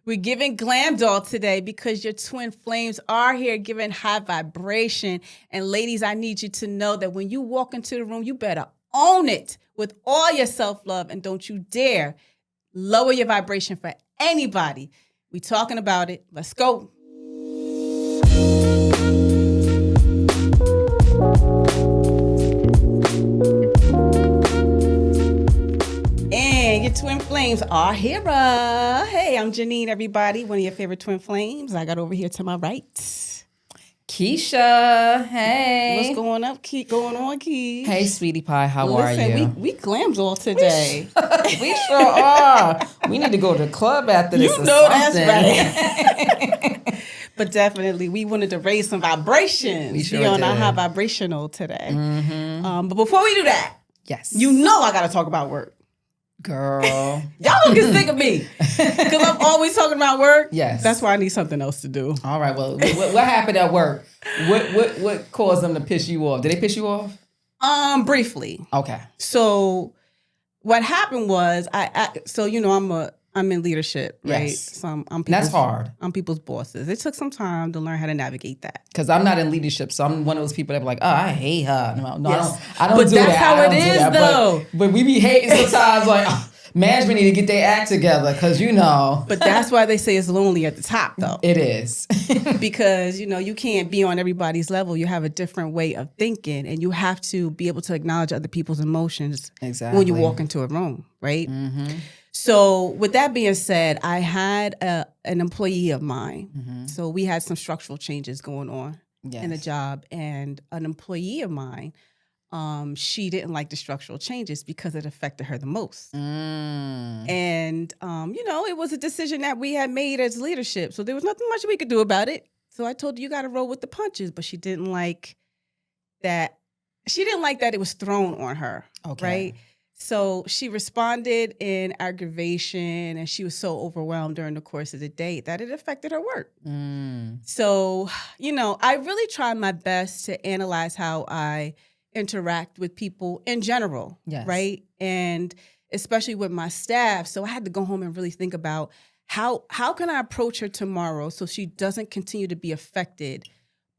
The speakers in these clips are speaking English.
We're giving glam doll today because your twin flames are here giving high vibration. And ladies, I need you to know that when you walk into the room, you better own it with all your self-love and don't you dare lower your vibration for anybody. We talking about it. Let's go. And your twin flames are here. Hey, I'm Janine, everybody. One of your favorite twin flames. I got over here to my right. Kisha, hey. What's going up? Going on, Key? Hey, sweetie pie, how are you? We glams all today. We sure are. We need to go to the club after this. You know that's right. But definitely, we wanted to raise some vibrations. We sure be on did. our high vibrational today. Mm-hmm. But before we do that, Yes. you know I got to talk about work. Girl. Y'all don't get sick of me because I'm always talking about work. Yes. That's why I need something else to do. All right, well, what happened at work? What caused them to piss you off? Did they piss you off? Briefly. Okay. So what happened was I'm in leadership, right? Yes. So I'm That's hard. I'm people's bosses. It took some time to learn how to navigate that. Because I'm not in leadership, so I'm one of those people that be like, oh, I hate her. No, Yes. I don't But do that's that. how I don't it do is, that. though. But we be hating sometimes, like, management need to get their act together, because But that's why they say it's lonely at the top, though. It is. Because, you can't be on everybody's level. You have a different way of thinking, and you have to be able to acknowledge other people's emotions when you walk into a room, right? Mm-hmm. So with that being said, I had an employee of mine. Mm-hmm. So we had some structural changes going on in the Yes. job, and an employee of mine, she didn't like the structural changes because it affected her the most. Mm. And, it was a decision that we had made as leadership. So there was nothing much we could do about it. So I told her, you got to roll with the punches. But she didn't like that. She didn't like that it was thrown on her. Okay. Right. So she responded in aggravation, and she was so overwhelmed during the course of the day that it affected her work. Mm. So, I really try my best to analyze how I interact with people in general, Yes. right? And especially with my staff. So I had to go home and really think about how can I approach her tomorrow so she doesn't continue to be affected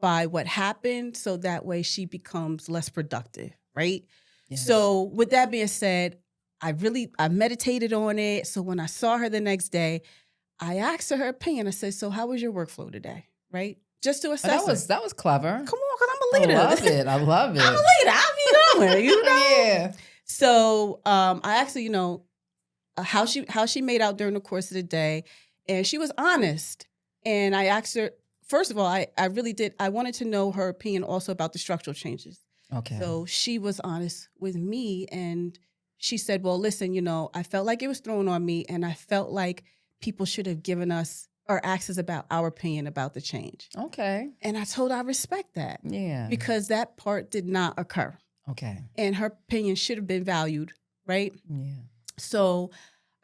by what happened, so that way she becomes less productive, right? Yes. So with that being said, I meditated on it. So when I saw her the next day, I asked her opinion. I said, so how was your workfo today? Right? Just to assess her. That was clever. Come on, because I'm a leader. I love it. I'm a leader. I'll be going, Yeah. So I asked her, how she made out during the course of the day. And she was honest. And I asked her, first of all, I really did. I wanted to know her opinion also about the structural changes. Okay. So she was honest with me, and she said, well, listen, I felt like it was thrown on me, and I felt like people should have given us or asked us about our opinion about the change. Okay. And I told her I respect that. Yeah. Because that part did not occur. Okay. And her opinion should have been valued, right? Yeah. So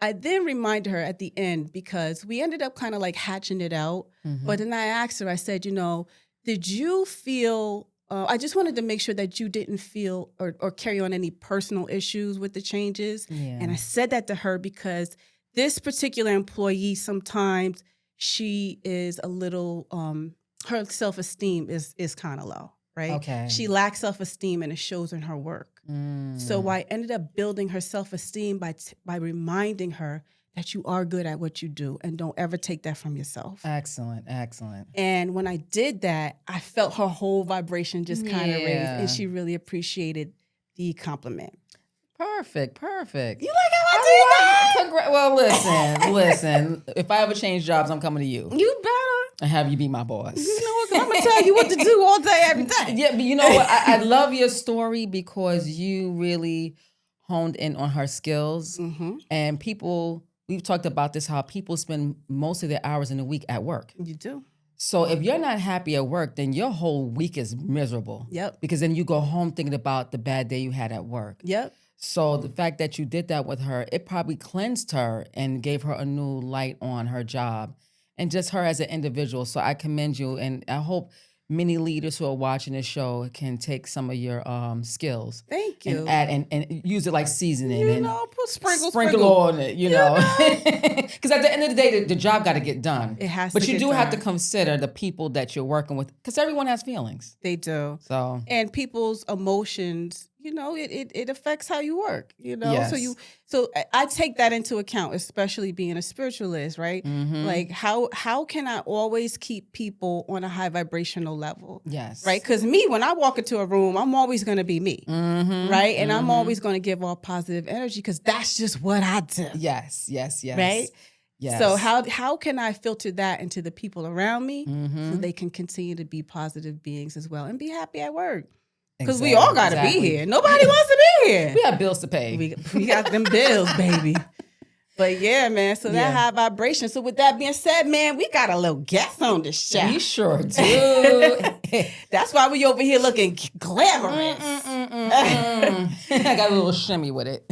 I then reminded her at the end, because we ended up kind of like hatching it out. Mm-hmm. But then I asked her, I said, did you feel... I just wanted to make sure that you didn't feel or carry on any personal issues with the changes. Yeah. And I said that to her because this particular employee, sometimes she is a little, her self-esteem is kind of low, right? Okay. She lacks self-esteem, and it shows in her work. Mm. So I ended up building her self-esteem by reminding her that you are good at what you do, and don't ever take that from yourself. Excellent. And when I did that, I felt her whole vibration just kind of raise, Yeah. and she really appreciated the compliment. Perfect. You like how I did that? Well, listen. If I ever change jobs, I'm coming to you. You better. And have you be my boss. You know what? 'Cause I'm going to tell you what to do all day, every day. Yeah, but you know what? I love your story because you really honed in on her skills. Mm-hmm. And we've talked about this, how people spend most of their hours in the week at work. You do. So if you're not happy at work, then your whole week is miserable. Yep. Because then you go home thinking about the bad day you had at work. Yep. So the fact that you did that with her, it probably cleansed her and gave her a new light on her job and just her as an individual. So I commend you, and I hope many leaders who are watching this show can take some of your skills. Thank you. And add and use it like seasoning. You and know, put sprinkle on it, you know. Because at the end of the day, the job got to get done. It has but to you get do have to done. consider the people that you're working with, because everyone has feelings. They do. So and people's emotions, you know, it affects how you work, you know. Yes. So I take that into account, especially being a spiritualist, right? Mhm. Like how can I always keep people on a high vibrational level? Yes. Right? Because me, when I walk into a room, I'm always going to be me, right? And I'm always going to give off positive energy because that's just what I do. Yes. Right? Yes. So how can I filter that into the people around me so they can continue to be positive beings as well and be happy at work? Because we all got to be here. Nobody wants to be here. We have bills to pay. We got them bills, baby. But yeah, man. So that high vibration. So with that being said, man, we got a little guest on the show. We sure do. That's why we over here looking glamorous. I got a little shimmy with it.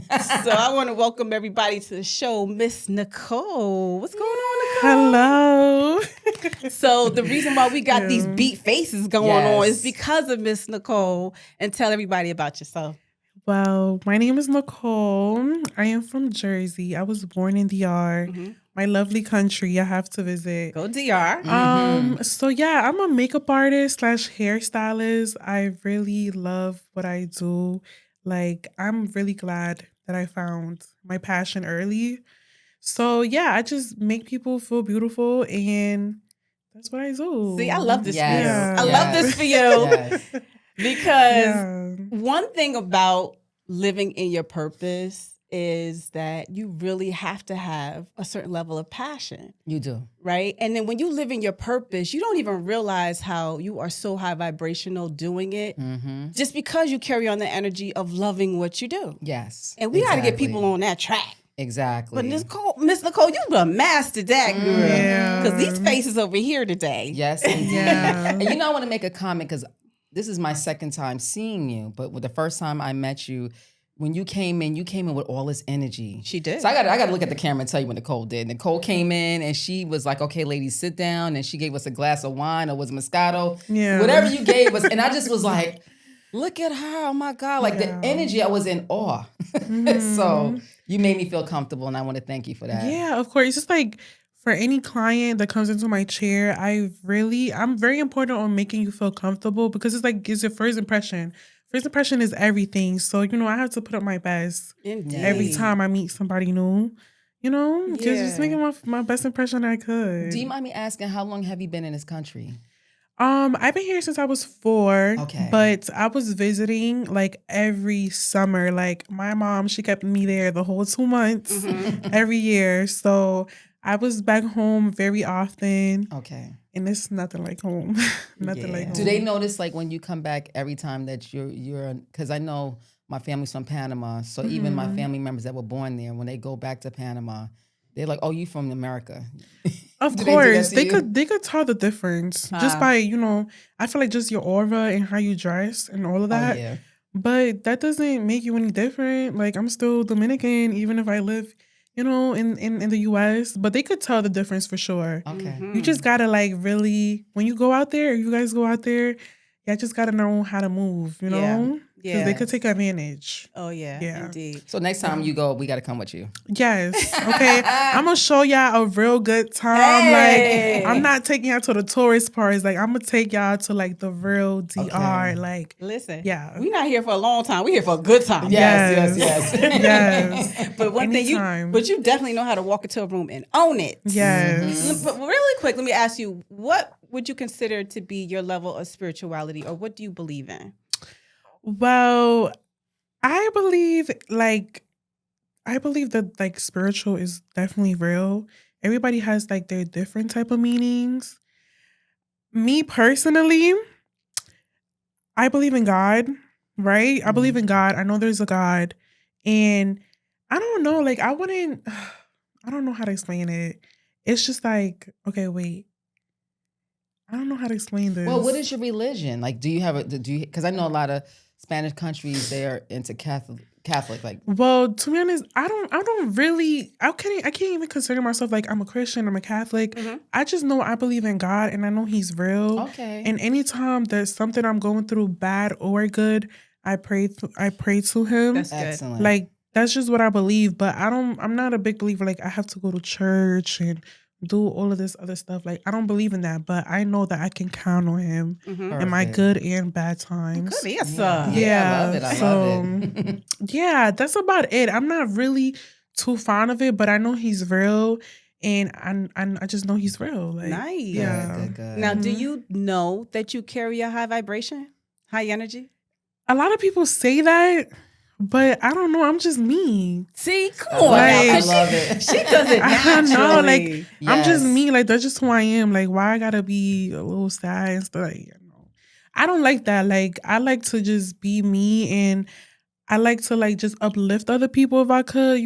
So I want to welcome everybody to the show, Miss Nicole. What's going on, Nicole? Hello. So the reason why we got these beat faces going on is because of Miss Nicole. And tell everybody about yourself. Well, my name is Nicole. I am from Jersey. I was born in DR, my lovely country. I have to visit. Go DR. So yeah, I'm a makeup artist / hairstylist. I really love what I do. Like, I'm really glad that I found my passion early. So yeah, I just make people feel beautiful, and that's what I do. See, I love this for you. Yes. I love this for you. Yes. Because one thing about living in your purpose is that you really have to have a certain level of passion. You do. Right? And then when you live in your purpose, you don't even realize how you are so high vibrational doing it just because you carry on the energy of loving what you do. Yes. And we got to get people on that track. Exactly. But Miss Nicole, you a master that, girl. Yeah. Because these faces over here today. Yes, indeed. Yeah. And you know, I want to make a comment because this is my second time seeing you. But with the first time I met you, when you came in with all this energy. She did. So I got to look at the camera and tell you what Nicole did. Nicole came in and she was like, "Okay, ladies, sit down." And she gave us a glass of wine, or was it Moscato? Yeah. Whatever you gave us. And I just was like, look at her. Oh my God. Like the energy, I was in awe. So you made me feel comfortable, and I want to thank you for that. Yeah, of course. It's just like, for any client that comes into my chair, I'm very important on making you feel comfortable, because it's your first impression. First impression is everything. So, I have to put up my best every time I meet somebody new. Just making my best impression I could. Do you mind me asking, how long have you been in this country? I've been here since I was 4. Okay. But I was visiting like every summer. Like, my mom, she kept me there the whole 2 months every year. So I was back home very often. Okay. And it's nothing like home. Nothing like home. Do they notice, like, when you come back every time that you're because I know my family's from Panama, so even my family members that were born there, when they go back to Panama, they're like, "Oh, you from America?" Of Do course, they could tell the difference just by I feel like just your aura and how you dress and all of that. Oh, yeah. But that doesn't make you any different. Like, I'm still Dominican, even if I live, in the US. But they could tell the difference for sure. Okay. You just gotta, like, really, when you go out there, you guys go out there, you just gotta know how to move, Yeah. Because they could take advantage. Oh, yeah. Yeah. Indeed. So next time you go, we got to come with you. Yes. Okay. I'm gonna show y'all a real good time. Hey. Like, I'm not taking y'all to the tourist parts. Like, I'm gonna take y'all to, like, the real DR. Okay. Like, Listen. yeah. We're not here for a long time. We're here for a good time. Yes. Yes. But one Anytime. thing you definitely know how to walk into a room and own it. Yes. But really quick, let me ask you, what would you consider to be your level of spirituality, or what do you believe in? Well, I believe that, like, spiritual is definitely real. Everybody has, like, their different type of meanings. Me personally, I believe in God, right? I believe in God. I know there's a God. And I don't know, like, I don't know how to explain it. It's just like, okay, wait. I don't know how to explain this. Well, what is your religion? Like, do you have because I know a lot of Spanish countries, they are into Catholic? Like, Well, to be honest, I can't even consider myself like I'm a Christian, I'm a Catholic. I just know I believe in God and I know He's real. okay. And anytime there's something I'm going through, bad or good, I pray to Him. That's good. Excellent. Like that's just what I believe. But I'm not a big believer. Like I have to go to church and do all of this other stuff. Like I don't believe in that. But I know that I can count on Him in my Perfect. good and bad times. Good answer. Yeah, I love it. I love it. Yeah, that's about it. I'm not really too fond of it, but I know He's real, and I just know He's real. Like, Nice. Yeah. Good. Now, do you know that you carry a high vibration, high energy? A lot of people say that, but I don't know. I'm just me. See, come I on, love now, it. I 'cause love it. she does it I don't know, naturally. like I'm just Yes. me. Like that's just who I am. Like why I gotta be a little sad and stuff. Like, I don't like that. Like I like to just be me, and I like to like just uplift other people if I could.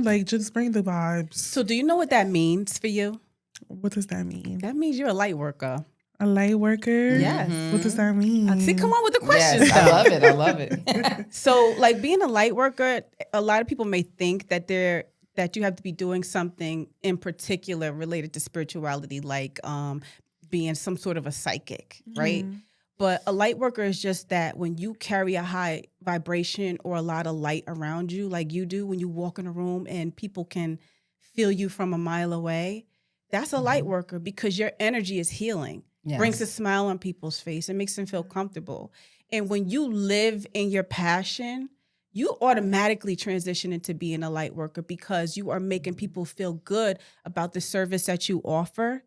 Like just bring the vibes. So, do you know what that means for you? What does that mean? That means you're a light worker. A light worker? Yes. What does that mean? See, come on with the questions. Yes, I though. love it. I love it. So, like being a light worker, a lot of people may think that you have to be doing something in particular related to spirituality, like being some sort of a psychic, right? But a light worker is just that when you carry a high vibration or a lot of light around you, like you do when you walk in a room and people can feel you from a mile away, that's a light worker because your energy is healing. Yes. Brings a smile on people's face. It makes them feel comfortable. And when you live in your passion, you automatically transition into being a light worker because you are making people feel good about the service that you offer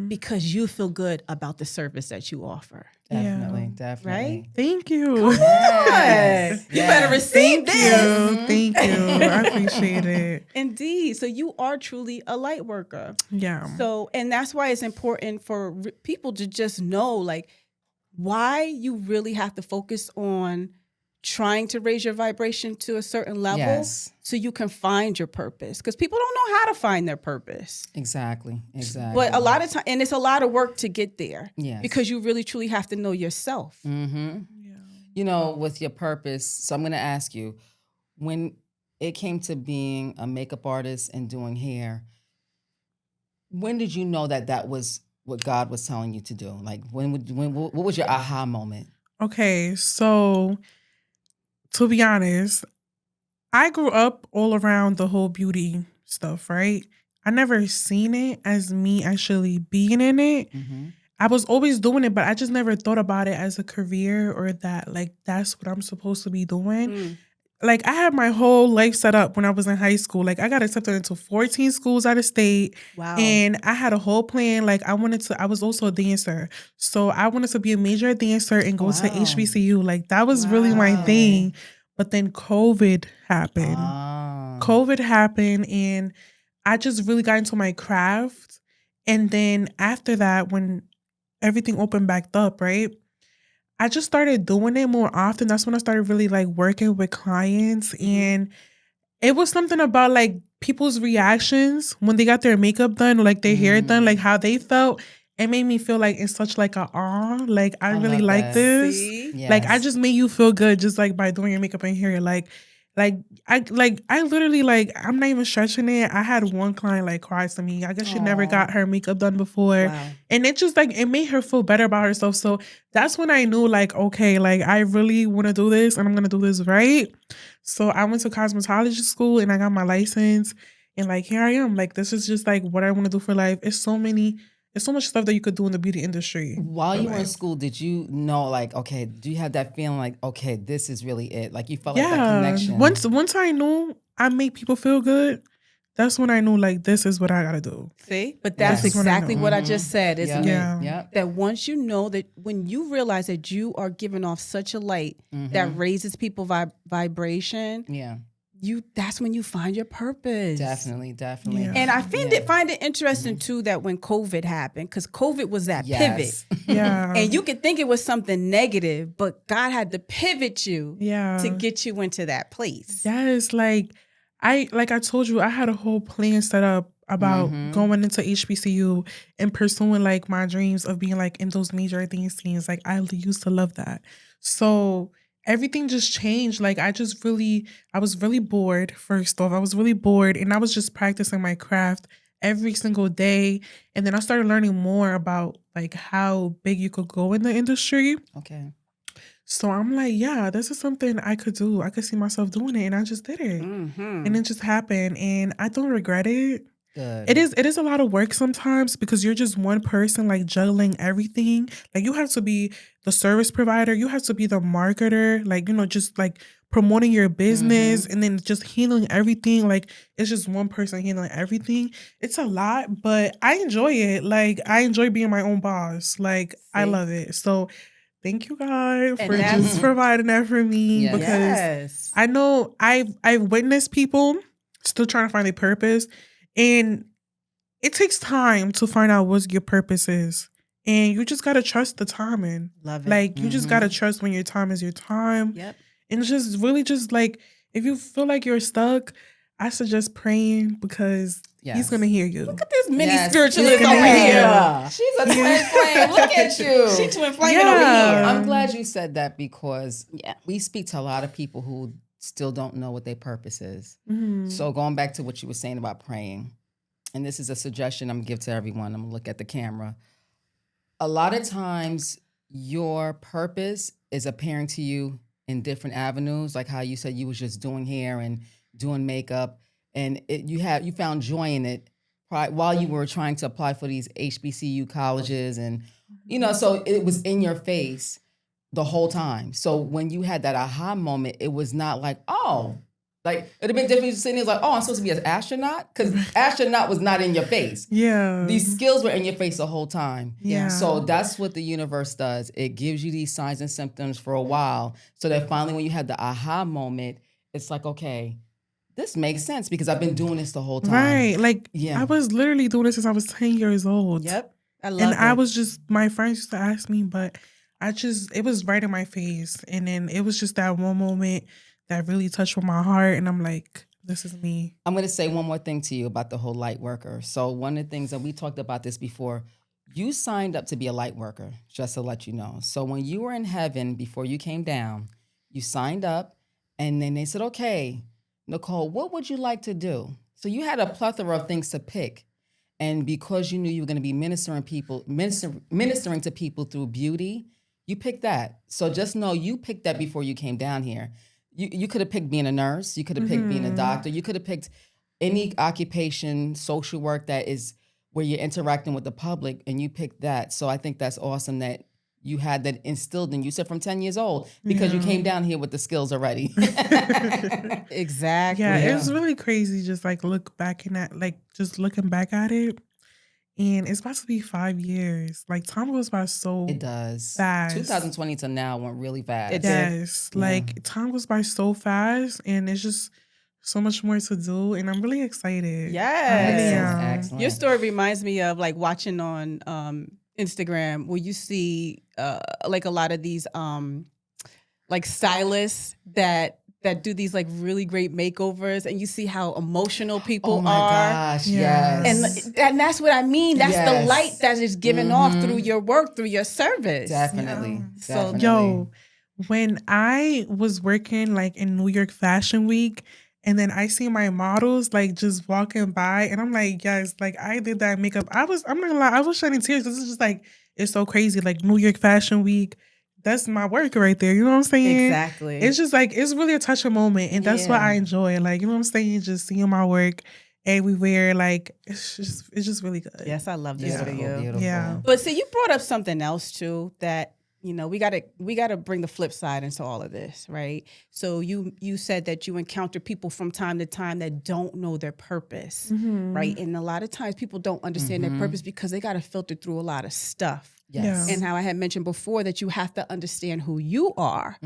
because you feel good about the service that you offer. Definitely. Right? Thank you. Yes. You better receive this. Thank you. I appreciate it. Indeed. So you are truly a light worker. Yeah. So, and that's why it's important for people to just know, like, why you really have to focus on trying to raise your vibration to a certain level Yes. so you can find your purpose. Because people don't know how to find their purpose. Exactly. But a lot of time, and it's a lot of work to get there. Yes. Because you really, truly have to know yourself. With your purpose. So I'm going to ask you, when it came to being a makeup artist and doing hair, when did you know that was what God was telling you to do? Like, what was your aha moment? Okay, so to be honest, I grew up all around the whole beauty stuff, right? I never seen it as me actually being in it. I was always doing it, but I just never thought about it as a career or that like that's what I'm supposed to be doing. Like I had my whole life set up when I was in high school. Like I got accepted into 14 schools out of state. Wow. And I had a whole plan. Like I was also a dancer. So I wanted to be a major dancer and go to HBCU. Like that was really my thing. But then COVID happened. COVID happened and I just really got into my craft. And then after that, when everything opened back up, right? I just started doing it more often. That's when I started really like working with clients. And it was something about like people's reactions when they got their makeup done or like their hair done, like how they felt. It made me feel like in such like a awe. Like I really love like that. this. See? Like I just made you feel good just like by doing your makeup and hair. I literally like I'm not even stretching it. I had one client like cry to me. I guess she never got her makeup done before. Wow. And it just like it made her feel better about herself. So that's when I knew like, okay, like I really want to do this and I'm gonna do this right. So I went to cosmetology school and I got my license. And like here I am. Like this is just like what I want to do for life. It's so much stuff that you could do in the beauty industry. While you were in school, did you know, like, okay, do you have that feeling like, okay, this is really it? Like you felt like that connection? Once I knew I make people feel good, that's when I knew like this is what I gotta do. See? But that's Yes. exactly what I just said, isn't it? Yeah. That once you know that when you realize that you are giving off such a light that raises people's vibration, that's when you find your purpose. Definitely. Yeah. And I find it interesting too that when COVID happened, because COVID was that pivot. Yeah. And you could think it was something negative, but God had to pivot you Yeah. to get you into that place. Yes, like I told you, I had a whole plan set up about going into HBCU and pursuing like my dreams of being like in those major dance scenes. Like I used to love that. So everything just changed. Like I was really bored. First off, I was really bored, and I was just practicing my craft every single day. And then I started learning more about like how big you could go in the industry. Okay. So I'm like, yeah, this is something I could do. I could see myself doing it, and I just did it. And it just happened, and I don't regret it. Good. It is a lot of work sometimes because you're just one person like juggling everything. Like you have to be the service provider, you have to be the marketer, like just like promoting your business and then just handling everything. Like it's just one person handling everything. It's a lot, but I enjoy it. Like I enjoy being my own boss. Like I See? love it. So thank you God And for that's- just providing that for me Yes. because Yes. I know I've witnessed people still trying to find their purpose, and it takes time to find out what your purpose is. And you just gotta trust the timing. Love it. Like you just gotta trust when your time is your time. Yep. And just really just like if you feel like you're stuck, I suggest praying because he's gonna hear you. Look at this mini Yes, spiritualist she's over gonna here. hear. She's a twin flame. Look at you. She twin flaming Yeah. over here. I'm glad you said that because Yeah. we speak to a lot of people who still don't know what their purpose is. Mhm. So going back to what you were saying about praying, and this is a suggestion I'm gonna give to everyone. I'm gonna look at the camera. A lot of times your purpose is appearing to you in different avenues, like how you said you was just doing hair and doing makeup, and you found joy in it while you were trying to apply for these HBCU colleges, and so it was in your face the whole time. So when you had that aha moment, it was not like, oh, like it'd have been different sitting there like, oh, I'm supposed to be an astronaut, because astronaut was not in your face. Yeah. These skills were in your face the whole time. Yeah. So that's what the universe does. It gives you these signs and symptoms for a while, so that finally when you have the aha moment, it's like, okay, this makes sense because I've been doing this the whole time. Right. Like Yeah. I was literally doing this since I was 10 years old. Yep. I love And it. I was just, my friends used to ask me, but it was right in my face. And then it was just that one moment that really touched with my heart. And I'm like, this is me. I'm going to say one more thing to you about the whole light worker. So one of the things that we talked about this before, you signed up to be a light worker, just to let you know. So when you were in heaven, before you came down, you signed up, and then they said, okay, Nicole, what would you like to do? So you had a plethora of things to pick. And because you knew you were going to be ministering to people through beauty, you picked that. So just know you picked that before you came down here. You could have picked being a nurse. You could have picked being a doctor. You could have picked any occupation, social work that is where you're interacting with the public, and you picked that. So I think that's awesome that you had that instilled in you. You said from 10 years old, because you came down here with the skills already. Exactly. Yeah, it was really crazy just like looking back at it. And it's about to be 5 years. Like time goes by so It does. fast. 2020 to now went really fast. It did. Yes. Like time goes by so fast, and it's just so much more to do. And I'm really excited. Yes. I really Excellent, am. excellent. Your story reminds me of like watching on Instagram where you see like a lot of these like stylists that do these like really great makeovers, and you see how emotional people Oh my are. gosh, Yeah. yes. And that's what I mean. That's the Yes. light that is given off through your work, through your service. Definitely. So, Definitely. Yo, when I was working like in New York Fashion Week, and then I see my models like just walking by, and I'm like, yes, like I did that makeup. I'm not gonna lie, I was shedding tears. This is just like, it's so crazy. Like New York Fashion Week, that's my work right there. You know what I'm saying? Exactly. It's just like, it's really a touching moment. And that's what Yeah. I enjoy. Like, you know what I'm saying? Just seeing my work everywhere. Like, it's just really good. Yes, I love this for Beautiful, you. beautiful. Yeah. But see, you brought up something else too that we gotta bring the flip side into all of this, right? So you said that you encounter people from time to time that don't know their purpose, Mhm. right? And a lot of times people don't understand their purpose because they gotta filter through a lot of stuff. Yes. Yeah. And how I had mentioned before that you have to understand who you are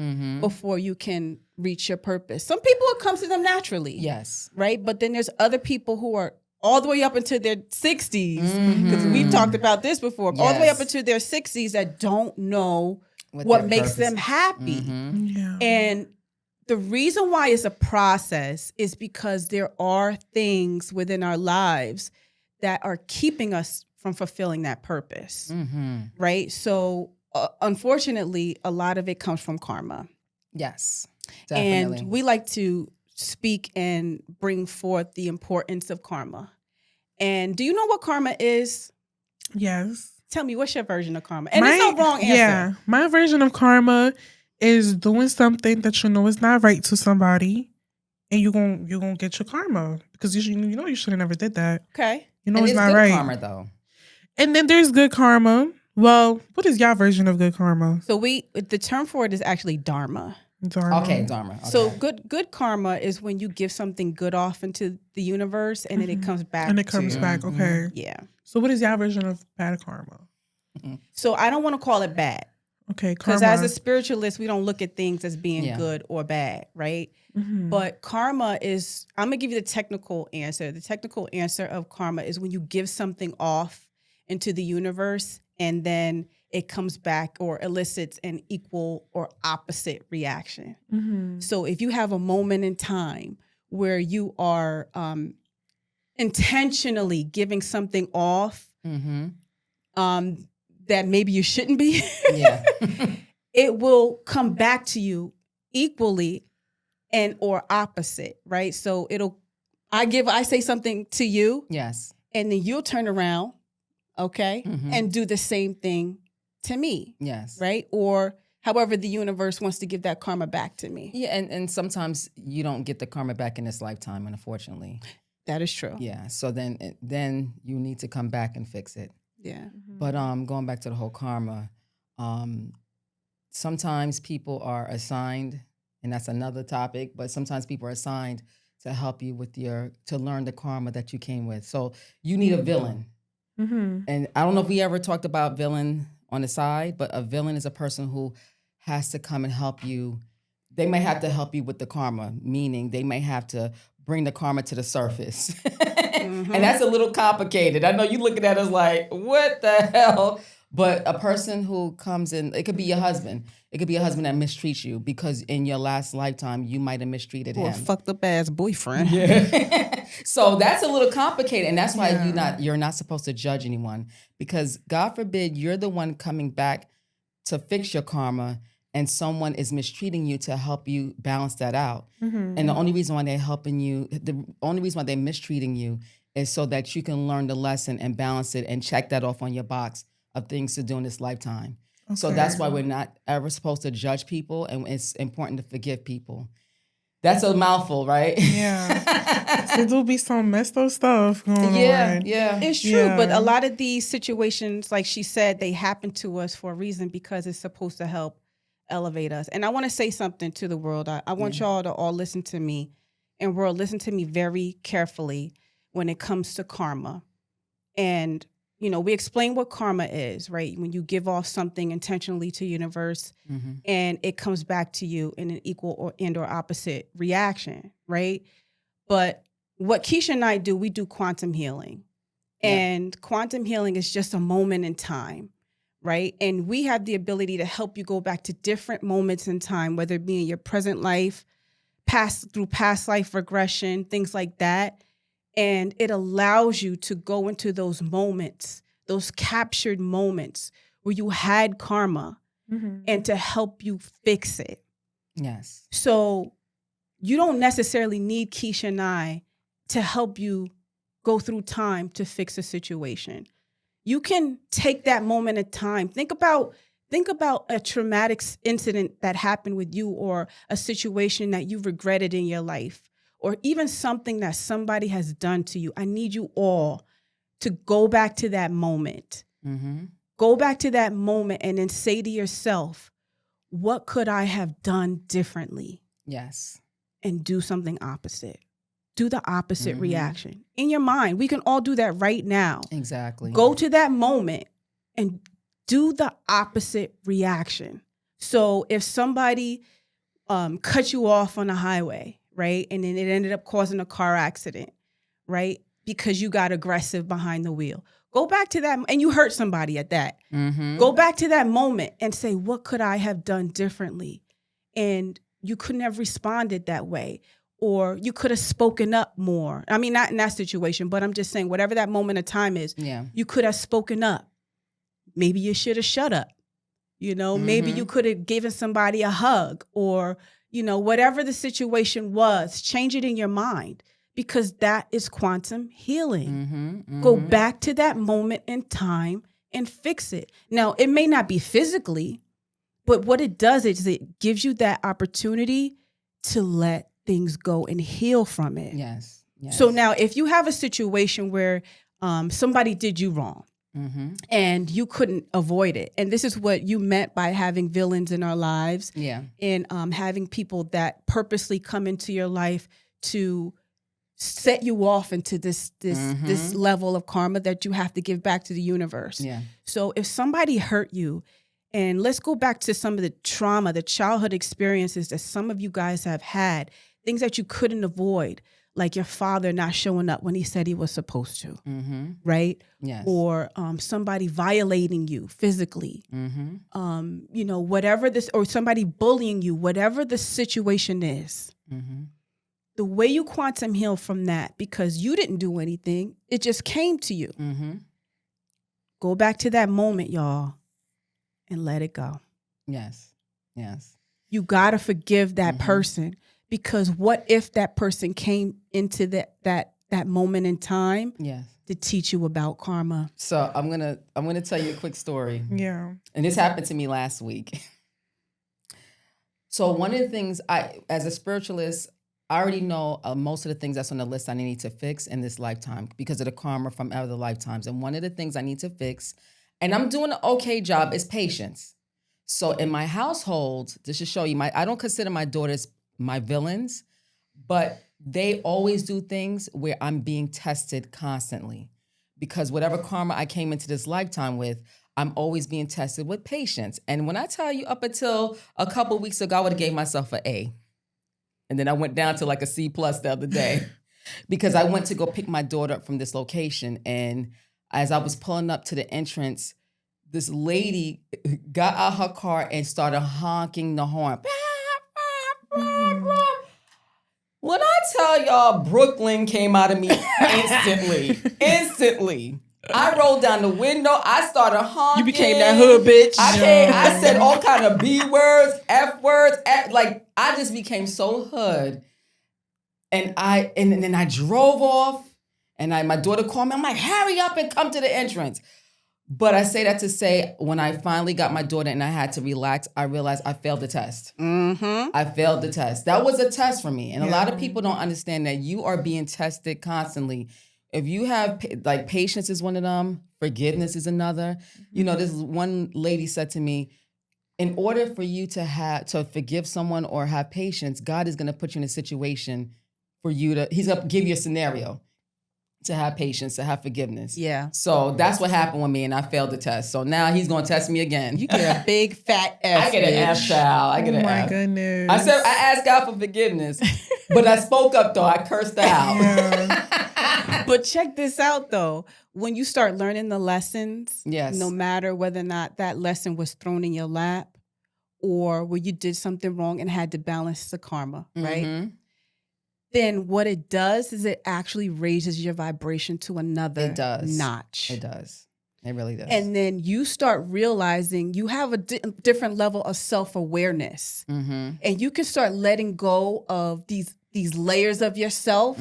before you can reach your purpose. Some people it comes to them naturally. Yes. Right? But then there's other people who are all the way up into their 60s, because we've talked about this before, all the way up Yes. into their 60s that don't know What what their makes purpose them is. happy. Yeah. And the reason why it's a process is because there are things within our lives that are keeping us from fulfilling that purpose, right? So unfortunately, a lot of it comes from karma. Yes, definitely. And we like to speak and bring forth the importance of karma. And do you know what karma is? Yes. Tell me, what's your version of karma? And there's no wrong answer. Yeah, my version of karma is doing something that you know is not right to somebody, and you're gonna get your karma because you know you should have never did that. Okay. You know And it's there's not good right. karma though. And then there's good karma. Well, what is your version of good karma? So the term for it is actually dharma. Dharma. Okay, dharma. Okay. So good karma is when you give something good off into the universe and then it comes back. And it comes back. Okay. Yeah. So what is your version of bad karma? So I don't want to call it bad. Okay, Because karma. as a spiritualist, we don't look at things as being good or bad, right? But karma is, I'm going to give you the technical answer. The technical answer of karma is when you give something off into the universe and then it comes back or elicits an equal or opposite reaction. So if you have a moment in time where you are intentionally giving something off, that maybe you shouldn't be, it will come back to you equally and or opposite, right? So I say something to you, Yes. and then you'll turn around, okay, and do the same thing to me, Yes. right? Or however the universe wants to give that karma back to me. Yeah, and sometimes you don't get the karma back in this lifetime, unfortunately. That is true. Yeah. So then you need to come back and fix it. Yeah. But going back to the whole karma, sometimes people are assigned, and that's another topic, but sometimes people are assigned to help you with to learn the karma that you came with. So you need a villain. And I don't know if we ever talked about villain on the side, but a villain is a person who has to come and help you. They may have to help you with the karma, meaning they may have to bring the karma to the surface. And that's a little complicated. I know you looking at us like, what the hell? But a person who comes in, it could be your husband. It could be a husband that mistreats you because in your last lifetime, you might have mistreated Or him. fucked up ass boyfriend. Yeah. So that's a little complicated. And that's why you're not supposed to judge anyone, because God forbid you're the one coming back to fix your karma and someone is mistreating you to help you balance that out. And the only reason why they're helping you, the only reason why they're mistreating you is so that you can learn the lesson and balance it and check that off on your box of things to do in this lifetime. Okay. So that's why we're not ever supposed to judge people, and it's important to forgive people. That's a mouthful, right? Yeah. There do be some messed up stuff going on. Yeah. It's true, but a lot of these situations, like she said, they happen to us for a reason because it's supposed to help elevate us. And I want to say something to the world. I want y'all to all listen to me, and world, listen to me very carefully when it comes to karma. And we explain what karma is, right? When you give off something intentionally to the universe and it comes back to you in an equal or opposite reaction, right? But what Kisha and I do, we do quantum healing. And quantum healing is just a moment in time, right? And we have the ability to help you go back to different moments in time, whether it be in your present life, through past life regression, things like that. And it allows you to go into those moments, those captured moments where you had karma and to help you fix it. Yes. So you don't necessarily need Kisha and I to help you go through time to fix a situation. You can take that moment of time. Think about a traumatic incident that happened with you, or a situation that you regretted in your life, or even something that somebody has done to you. I need you all to go back to that moment. Go back to that moment and then say to yourself, what could I have done differently? Yes. And do something opposite. Do the opposite reaction. In your mind, we can all do that right now. Exactly. Go to that moment and do the opposite reaction. So if somebody cut you off on the highway, right? And then it ended up causing a car accident, right? Because you got aggressive behind the wheel. Go back to that, and you hurt somebody at that. Go back to that moment and say, what could I have done differently? And you couldn't have responded that way, or you could have spoken up more. I mean, not in that situation, but I'm just saying, whatever that moment of time is, you could have spoken up. Maybe you should have shut up. Maybe you could have given somebody a hug or, whatever the situation was, change it in your mind because that is quantum healing. Go back to that moment in time and fix it. Now, it may not be physically, but what it does is it gives you that opportunity to let things go and heal from it. Yes. So now if you have a situation where somebody did you wrong and you couldn't avoid it, and this is what you meant by having villains in our lives and having people that purposely come into your life to set you off into this level of karma that you have to give back to the universe. Yeah. So if somebody hurt you, and let's go back to some of the trauma, the childhood experiences that some of you guys have had, things that you couldn't avoid, like your father not showing up when he said he was supposed to, right? Yes. Or somebody violating you physically, whatever this, or somebody bullying you, whatever the situation is, the way you quantum heal from that, because you didn't do anything, it just came to you. Go back to that moment, y'all, and let it go. Yes. You got to forgive that person. Because what if that person came into that moment in time to teach you about karma? So I'm gonna tell you a quick story. Yeah. And this happened to me last week. So one of the things as a spiritualist, I already know most of the things that's on the list I need to fix in this lifetime because of the karma from other lifetimes. And one of the things I need to fix, and I'm doing an okay job, is patience. So in my household, just to show you, I don't consider my daughters my villains, but they always do things where I'm being tested constantly because whatever karma I came into this lifetime with, I'm always being tested with patience. And when I tell you up until a couple of weeks ago, I would have gave myself an A. And then I went down to like a C+ the other day because I went to go pick my daughter up from this location. And as I was pulling up to the entrance, this lady got out her car and started honking the horn. When I tell y'all Brooklyn came out of me instantly. I rolled down the window. I started honking. You became that hood bitch. I said all kind of B words, F words. Like I just became so hood. And then I drove off and my daughter called me. I'm like, hurry up and come to the entrance. But I say that to say, when I finally got my daughter and I had to relax, I realized I failed the test. I failed the test. That was a test for me. And a lot of people don't understand that you are being tested constantly. If you have, like, patience is one of them, forgiveness is another. This one lady said to me, in order for you to forgive someone or have patience, God is going to put you in a situation for you he's going to give you a scenario to have patience, to have forgiveness. Yeah. So that's what happened with me, and I failed the test. So now he's going to test me again. You get a big fat F. I get an F, child. I get an F. Oh my goodness. I said, I asked God for forgiveness, but I spoke up though. I cursed out. Yeah. But check this out though. When you start learning the lessons, Yes. no matter whether or not that lesson was thrown in your lap or where you did something wrong and had to balance the karma, right? Then what it does is it actually raises your vibration to another notch. It does. It really does. And then you start realizing you have a different level of self-awareness. And you can start letting go of these layers of yourself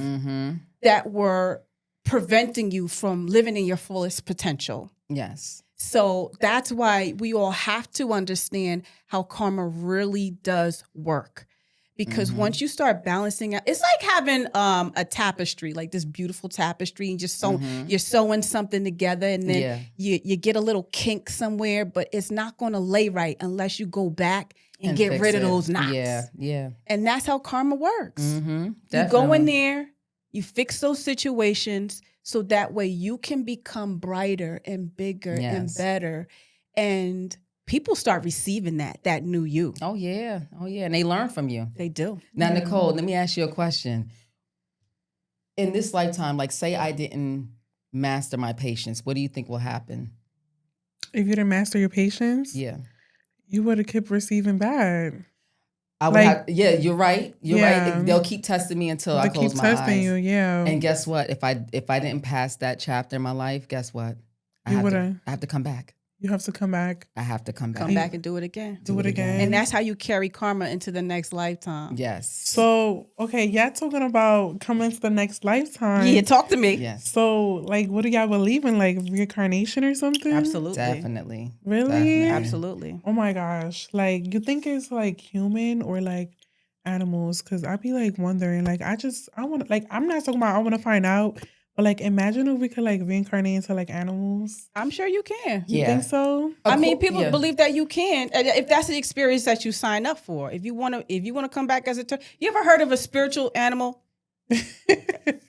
that were preventing you from living in your fullest potential. Yes. So that's why we all have to understand how karma really does work. Because once you start balancing out, it's like having a tapestry, like this beautiful tapestry, and just you're sewing something together, and then you get a little kink somewhere, but it's not going to lay right unless you go back and get rid of those knots. Yeah. And that's how karma works. You go in there, you fix those situations, so that way you can become brighter and bigger and better, and people start receiving that new you. Oh, yeah. And they learn from you. They do. Now, Nicole, let me ask you a question. In this lifetime, like say I didn't master my patience, what do you think will happen? If you didn't master your patience, Yeah. you would have kept receiving bad. I would you're right. You're right. They'll keep testing me until I close my eyes. Keep testing you, yeah. And guess what? If I didn't pass that chapter in my life, guess what? I have to come back. You have to come back. I have to come back. Come back and do it again. Do it again. And that's how you carry karma into the next lifetime. Yes. So, okay, y'all talking about coming to the next lifetime. Yeah, talk to me. Yes. So, like, what do y'all believe in? Like reincarnation or something? Absolutely. Definitely. Really? Definitely. Absolutely. Oh my gosh. Like, you think it's like human or like animals? Because I be like wondering, like, I want to, like, I'm not talking about I want to find out, but like, imagine if we could like reincarnate into like animals. I'm sure you can. You Yeah. think so? I mean, people Yeah. believe that you can, if that's the experience that you sign up for. If you want to come back as a you ever heard of a spiritual animal?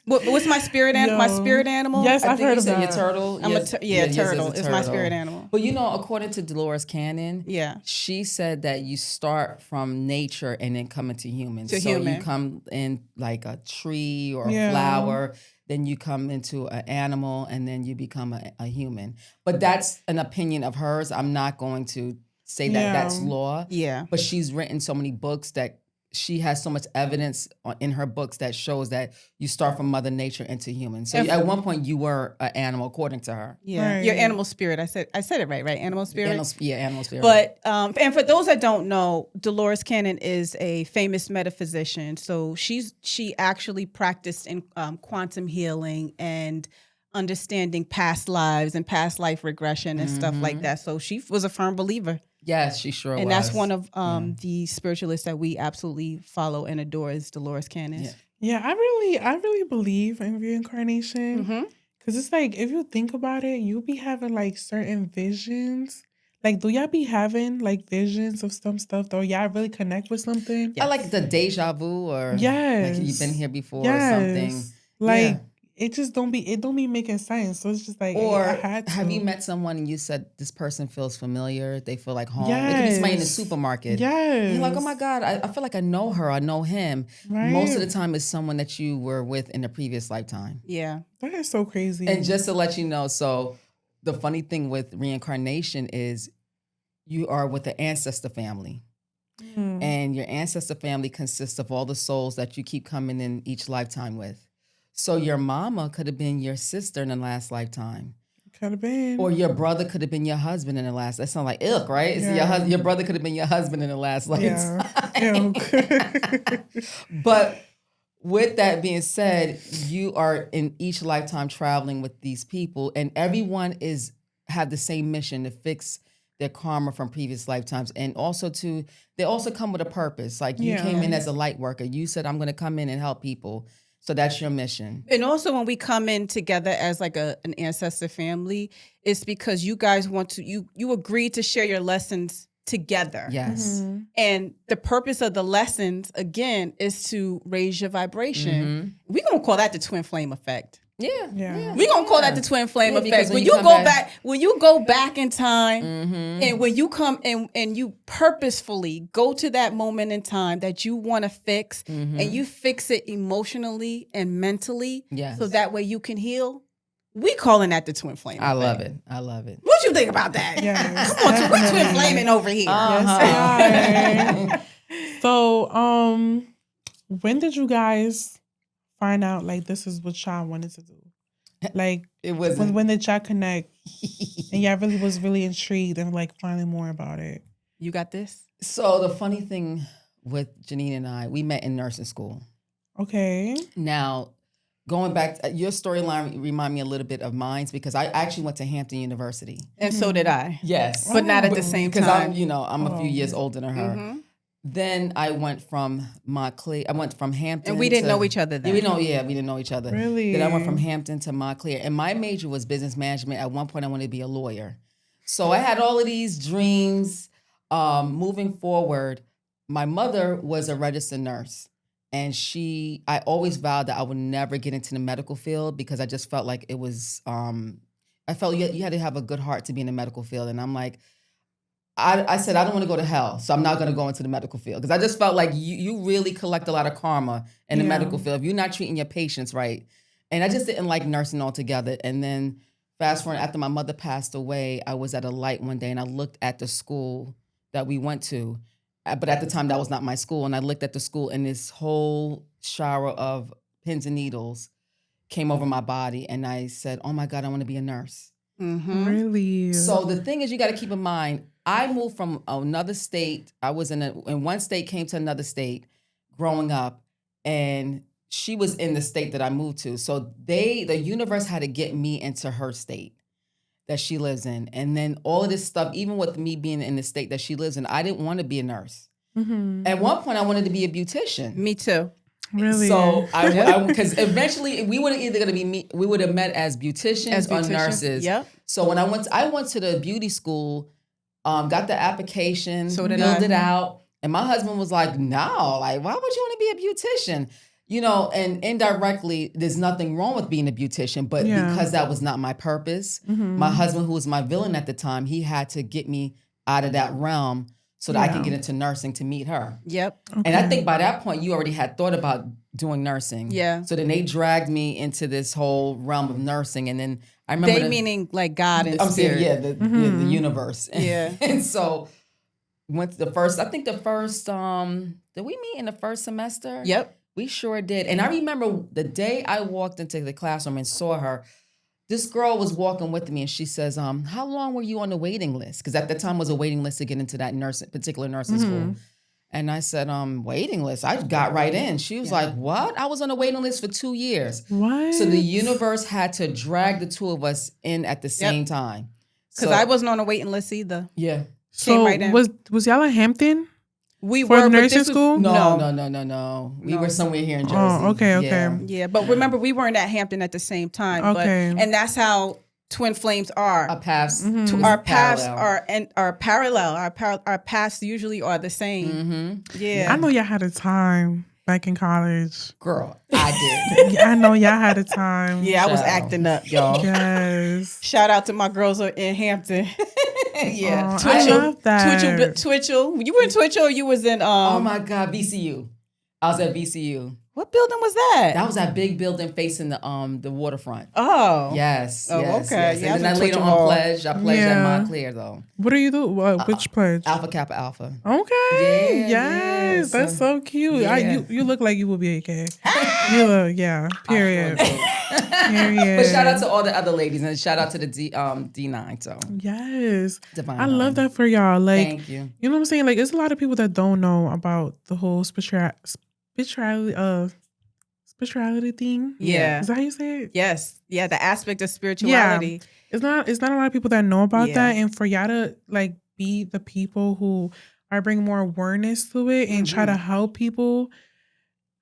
What's my spirit animal? My Yo. spirit animal? Yes, I I've think heard you of said that. your turtle. I'm Yes. a Yes, turtle. it's a It's my turtle. spirit animal. But you know, according to Dolores Cannon, Yeah. she said that you start from nature and then come into humans. To so human. you come in like a tree or a Yeah. flower, then you come into an animal, and then you become a human. But that's an opinion of hers. I'm not going to say that Yeah. that's law. Yeah. But she's written so many books that she has so much evidence in her books that shows that you start from Mother Nature into human. So And at one point you were an animal, according to her. Yeah. Right. Your animal spirit. I said it right? Animal spirit. Animal spirit. But and for those that don't know, Dolores Cannon is a famous metaphysician. So she actually practiced in quantum healing and understanding past lives and past life regression and stuff like that. So she was a firm believer, Yes, she sure was. and that's one of the spiritualists that we absolutely follow and adore is Dolores Cannon. Yeah. Yeah, I really believe in reincarnation. Mm-hmm. Cause it's like if you think about it, you be having like certain visions. Like, do y'all be having like visions of some stuff? Or y'all really connect with something? I like the deja vu, or Yes. like you've been here before Yes. or something. Like Yeah. it just don't be making sense. So it's just like Or I had to. have you met someone and you said this person feels familiar? They feel like home. It could be somebody in the Yes. supermarket. Yes. You're like, oh my God, I feel like I know her. I know him. Right. Most of the time, it's someone that you were with in a previous lifetime. Yeah. That is so crazy. And just to let you know, so the funny thing with reincarnation is you are with the ancestor family. Mm. And your ancestor family consists of all the souls that you keep coming in each lifetime with. So your mama could have been your sister in the last lifetime. Could have been. Or your brother could have been your husband in the last. That sounds like ick, right? It's Yeah. your brother could have been your husband in the last lifetime. Yeah. But with that being said, you are in each lifetime traveling with these people, and everyone have the same mission to fix their karma from previous lifetimes, and also they also come with a purpose. Like you came in as a light worker. You said, I'm going to come in and help people. So that's your mission. And also when we come in together as like an ancestor family, it's because you guys want to, you agreed to share your lessons together. Yes. Mm-hmm. And the purpose of the lessons, again, is to raise your vibration. Mm-hmm. We're going to call that the twin flame effect. Yeah. Yeah. We're going to call that the twin flame Yeah, because effect. when When you you come go back- back, when you go back in time, Mm-hmm. and when you come and you purposefully go to that moment in time that you want to fix, Mm-hmm. and you fix it emotionally and mentally, Yes. so that way you can heal, we calling that the twin flame I effect. love it. I love it. What you think about that? Yes, Come on, we're twin definitely. flaming over here. Yes, So, when did you guys find out like this is what y'all wanted to do? Like, It was when did y'all connect? And y'all was really intrigued and like finding more about it. You got this? So the funny thing with Janine and I, we met in nursing school. Okay. Now, going back, your storyline remind me a little bit of mine because I actually went to Hampton University. And so did I. Yes, But not at the same because time. I'm a few years older than her. Mhm. Then I went from Montclair. I went from Hampton, And we didn't to- know each other then. Yeah, we didn't know each other. Really? Then I went from Hampton to Montclair, and my major was business management. At one point, I wanted to be a lawyer. So I had all of these dreams. Moving forward, my mother was a registered nurse, and I always vowed that I would never get into the medical field because I just felt like it was. I felt you had to have a good heart to be in the medical field, and I'm like. I said, I don't want to go to hell, so I'm not going to go into the medical field. Because I just felt like you really collect a lot of karma in the Yeah. medical field. If you're not treating your patients right. And I just didn't like nursing altogether. And then fast forward, after my mother passed away, I was at a light one day and I looked at the school that we went to. But at the time, that was not my school. And I looked at the school and this whole shower of pins and needles came over my body. And I said, oh my God, I want to be a nurse. Mm-hmm. Really? So the thing is, you got to keep in mind, I moved from another state. I was in one state, came to another state growing up, and she was in the state that I moved to. So the universe had to get me into her state that she lives in. And then all of this stuff, even with me being in the state that she lives in, I didn't want to be a nurse. Mm-hmm. At one point, I wanted to be a beautician. Me too. Really? So because eventually we would either gonna be we would have met as beauticians or nurses. Yep. So when I went to the beauty school, got the application, So did filled I. it out, and my husband was like, "No, like why would you want to be a beautician?" You know, and indirectly, there's nothing wrong with being a beautician, but because that was not my purpose, my husband, who was my villain at the time, he had to get me out of that realm so that I could get into nursing to meet her. Yep. Okay. And I think by that point, you already had thought about doing nursing. Yeah. So then they dragged me into this whole realm of nursing. And then I remember... They meaning like God and I'm spirit. saying, the universe. Yeah. And so went to the first, did we meet in the first semester? Yep. We sure did. And I remember the day I walked into the classroom and saw her, this girl was walking with me and she says, how long were you on the waiting list? Because at the time was a waiting list to get into that particular nursing school. And I said, waiting list. I got right in. She was like, what? I was on a waiting list for 2 years. What? So the universe had to drag the two of us in at the same time. Because I wasn't on a waiting list either. Yeah. So right in. was y'all at Hampton? We For were the but nursing this was- school? No. We were somewhere here in Jersey. Oh, okay. Yeah. Yeah, but remember, we weren't at Hampton at the same time. Okay. And that's how twin flames are. Our paths. Our paths parallel. are parallel. Our paths usually are the same. Yeah. I know y'all had a time back in college. Girl, I did. I know y'all had a time. Yeah, I was Child. acting up, y'all. Yes. Shout out to my girls in Hampton. Yeah. Oh, I love that. Twitchell. You were in Twitchell or you was in Oh my God, VCU. I was at VCU. what building was that? That was that big building facing the waterfront. Oh. Yes. Oh, yes, okay. Yes. Yeah, And I then I was in later Twitchell on Hall. pledged. I pledged at Yeah. Montclair though. What do you do? Which pledge? Alpha Kappa Alpha. Okay. Yeah, Yes. yeah. That's so cute. Yeah. You look like you will be okay. You look, yeah. Period. Period. But shout out to all the other ladies and shout out to the D9. So Yes. Divine. I love that for y'all. Like, Thank you. you know what I'm saying? Like, there's a lot of people that don't know about the whole spirituality thing. Yeah. Is that how you say it? Yes. Yeah, the aspect of spirituality. It's not a lot of people that know about Yeah. that, and for y'all to like be the people who are bringing more awareness to it and try to help people,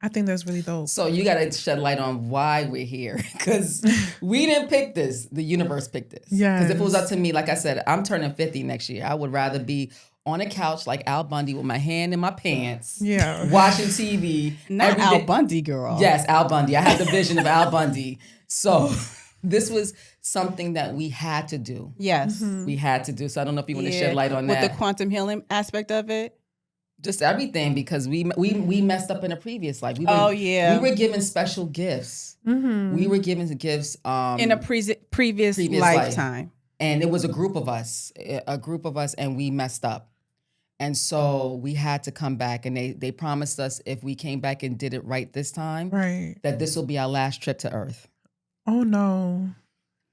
I think that's really dope. So you got to shed light on why we're here because we didn't pick this. The universe picked this. Because if it was up to me, like I said, I'm turning 50 next year. I would rather be on a couch like Al Bundy with my hand in my pants, Yeah. watching TV. Not every Al day. Bundy, girl. Yes, Al Bundy. I had the vision of Al Bundy. So this was something that we had to do. Yes. We had to do. So I don't know if you want to shed light on With that. the quantum healing aspect of it. Just everything because we messed up in a previous life. We were given special gifts. We were given gifts In a previous lifetime. life. And it was a group of us, and we messed up. And so we had to come back, and they promised us if we came back and did it right this time, Right. that this will be our last trip to Earth. Oh no.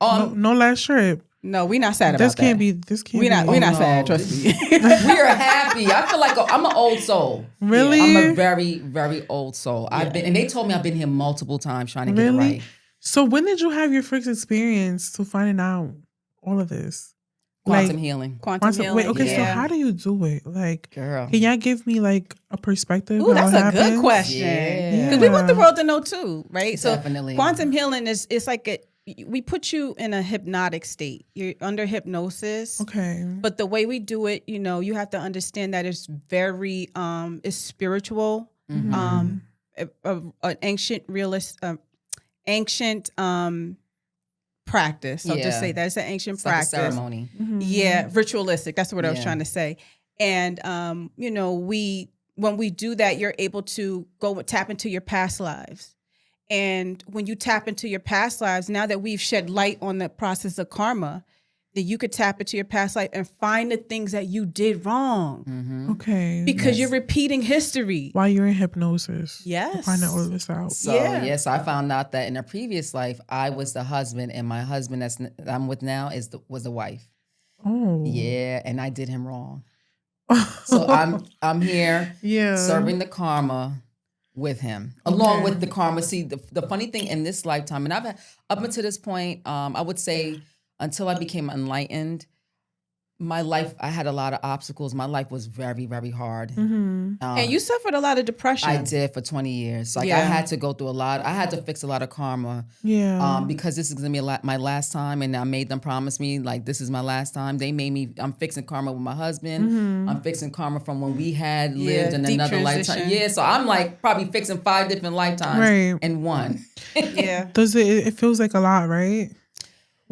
No last trip. No, we're not sad about This that. can't be. This can't We're not. be. We're not no. sad. Trust me. We are happy. I feel like I'm an old soul. Really? I'm a very, very old soul. And they told me I've been here multiple times trying to get it Really? right. So when did you have your first experience to finding out all of this? Quantum healing. Quantum healing. Wait, okay, so yeah. how do you do it? Like, Girl. can y'all give me like a perspective? Ooh, that's how a it good happens? question. Yeah. Because we want the world to know too, right? Definitely. So quantum healing it's like we put you in a hypnotic state. You're under hypnosis. Okay. But the way we do it, you have to understand that it's very it's spiritual. An ancient practice. I'll just say that it's an ancient It's like a practice. ceremony. Yeah, ritualistic. That's what I was Yeah. trying to say. And when we do that, you're able to go tap into your past lives. And when you tap into your past lives, now that we've shed light on the process of karma, that you could tap into your past life and find the things that you did wrong Mm-hmm. Okay. because Yes. you're repeating history. While you're in hypnosis. Yes. To find all this out. So Yeah. yes, I found out that in a previous life, I was the husband, and my husband that I'm with now was the wife. Oh. Yeah, and I did him wrong. So I'm here serving the karma with him, along with the karma. See, the funny thing in this lifetime, and I've had, up until this point, I would say until I became enlightened, my life, I had a lot of obstacles. My life was very, very hard. Mm-hmm. And you suffered a lot of depression. I did for 20 years. Like I Yeah. had to go through a lot. I had to fix a lot of karma. Yeah. Because this is gonna be my last time, and I made them promise me like this is my last time. They made me. I'm fixing karma with my husband. Mm-hmm. I'm fixing karma from when we had Yeah, lived in deep another transition. lifetime. Yeah, so I'm like probably fixing 5 different lifetimes Right. in one. Yeah. Does it feels like a lot, right?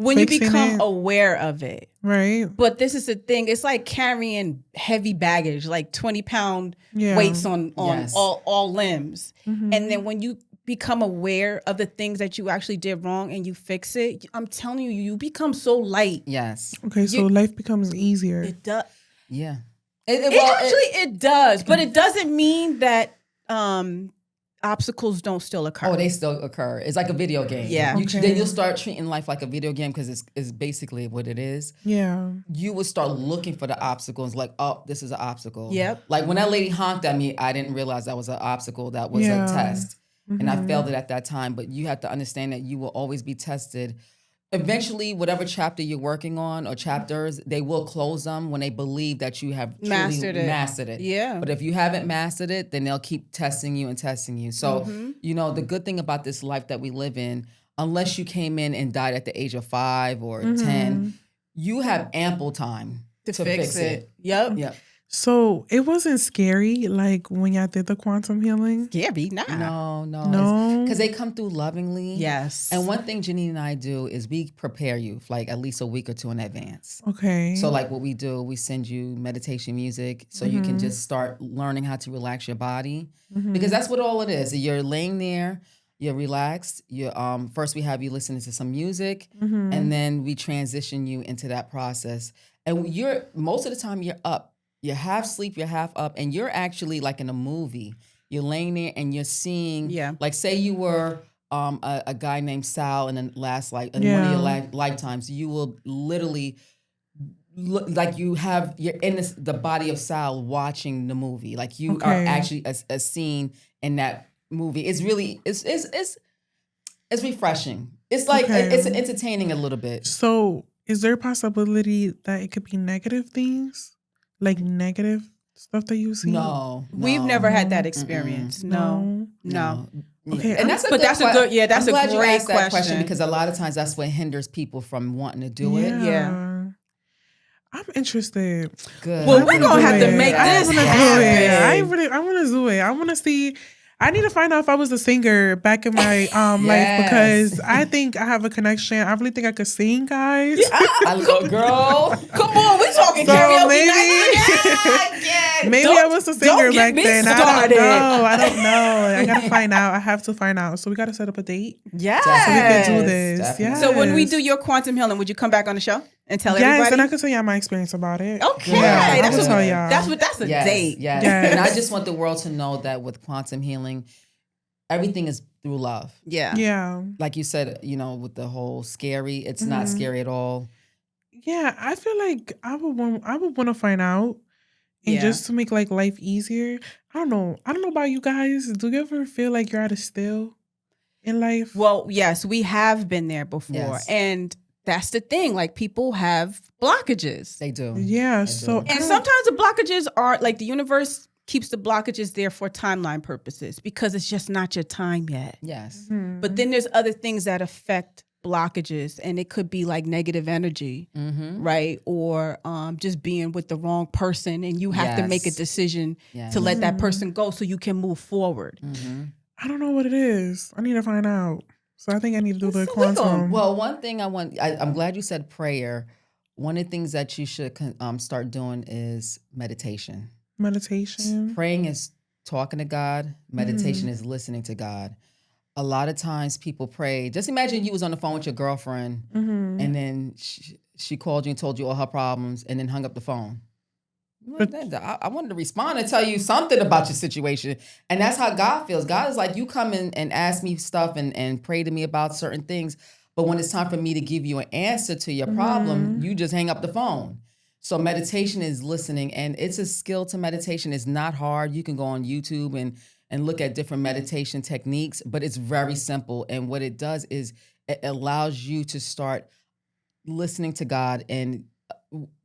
When you Fixing become it. aware of it. Right. But this is the thing. It's like carrying heavy baggage, like 20-pound Yeah. weights on Yes. all limbs. Mhm. And then when you become aware of the things that you actually did wrong and you fix it, I'm telling you, you become so light. Yes. Okay, so life becomes easier. It does. Yeah. It does, but it doesn't mean that obstacles don't still occur. Oh, they still occur. It's like a video game. Yeah. Okay. Then you'll start treating life like a video game because it's basically what it is. Yeah. You would start looking for the obstacles like, oh, this is an obstacle. Yep. Like when that lady honked at me, I didn't realize that was an obstacle. That was Yeah. a test. And I Mhm. failed it at that time. But you have to understand that you will always be tested. Eventually, whatever chapter you're working on or chapters, they will close them when they believe that you have truly mastered it. Yeah. But if you haven't mastered it, then they'll keep testing you and testing you. So, the good thing about this life that we live in, unless you came in and died at the age of 5 or 10, you have ample time to fix it. Yep. Yep. So it wasn't scary, like when y'all did the quantum healing. Scary, nah. No. Because they come through lovingly. Yes. And one thing Janine and I do is we prepare you for like at least a week or 2 in advance. Okay. So like what we do, we send you meditation music so you can just start learning how to relax your body. Because that's what all it is. You're laying there, you're relaxed. You first we have you listening to some music, and then we transition you into that process. And you're most of the time you're up. You're half asleep, you're half up, and you're actually like in a movie. You're laying there and you're seeing, like say you were a guy named Sal in the last in one of your lifetimes, you will literally like you're in the body of Sal watching the movie. Like you are actually a scene in that movie. It's really it's refreshing. It's like it's entertaining a little bit. So is there a possibility that it could be negative things? Like negative stuff that you see? No. We've never had that experience. No. Okay, and that's a but good that's a good I'm glad you great asked that question question. because a lot of times that's what hinders people from wanting to do it. Yeah. I'm interested. Good. Well, we're gonna have to make I this wanna do happen. it. I want to do it. I want to see. I need to find out if I was a singer back in my life because I think I have a connection. I really think I could sing, guys. I love girl. Come on, we talking So karaoke maybe- night. Yeah. Maybe I was a singer don't back get me then. started. I don't know. I gotta find out. I have to find out. So we gotta set up a date. Yes. So we can do this. Definitely. Yes. So when we do your quantum healing, would you come back on the show and tell Yes, everybody? and I can tell y'all my experience about it. Okay, Yeah, I that's will what tell y'all. that's a Yes, date. Yes. Yes. And I just want the world to know that with quantum healing, everything is through love. Yeah. Yeah. Like you said, with the whole scary, it's not scary at all. Yeah, I feel like I would want to find out, and Yeah. just to make like life easier. I don't know about you guys. Do you ever feel like you're at a still in life? Well, yes, we have been there before, Yes. and that's the thing. Like people have blockages, They do. Yeah. They So do. and sometimes the blockages are like the universe keeps the blockages there for timeline purposes because it's just not your time yet. Yes. But then there's other things that affect blockages, and it could be like negative energy, Mm-hmm. right? Or just being with the wrong person, and you have to make a Yes. decision Yes. to let that person go so you can move forward. Mm-hmm. I don't know what it is. I need to find out. So I think I need to do the So we gonna- quantum. Well, one thing I'm glad you said prayer. One of the things that you should start doing is meditation. Meditation. Praying is talking to God. Meditation is listening to God. A lot of times people pray. Just imagine you was on the phone with your girlfriend Mm-hmm. and then she called you and told you all her problems and then hung up the phone. I wanted to respond and tell you something about your situation. And that's how God feels. God is like, you come in and ask me stuff and pray to me about certain things. But when it's time for me to give you an answer to your problem, you just hang up the phone. So meditation is listening, and it's a skill to meditation. It's not hard. You can go on YouTube and look at different meditation techniques, but it's very simple. And what it does is it allows you to start listening to God and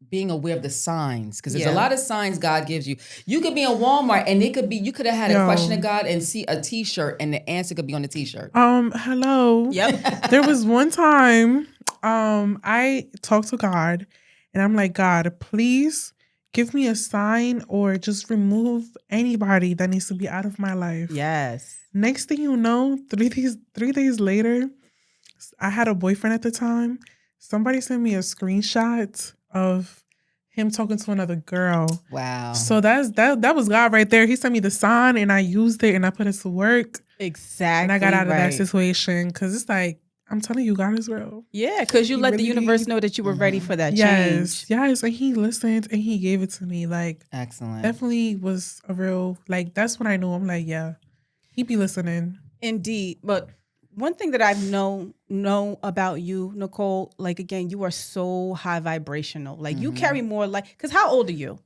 being aware of the signs, because there's a lot of signs God gives you. You could be in Walmart and it could be, you could have had a question of God and see a t-shirt and the answer could be on the t-shirt. Hello. Yep. There was one time I talked to God and I'm like, God, please give me a sign or just remove anybody that needs to be out of my life. Yes. Next thing you know, 3 days later, I had a boyfriend at the time. Somebody sent me a screenshot of him talking to another girl. Wow. So that was God right there. He sent me the sign and I used it and I put it to work. Exactly. And I got out of that situation because it's like, I'm telling you, God is real. Yeah, because you let the universe know that you were ready for that change. Yes. And he listened and he gave it to me. Like, excellent. Definitely was a real, like, that's when I knew. I'm like, yeah, he be listening. Indeed. But one thing that I've know about you, Nicole, like, again, you are so high vibrational. Like, you carry more, like, because how old are you?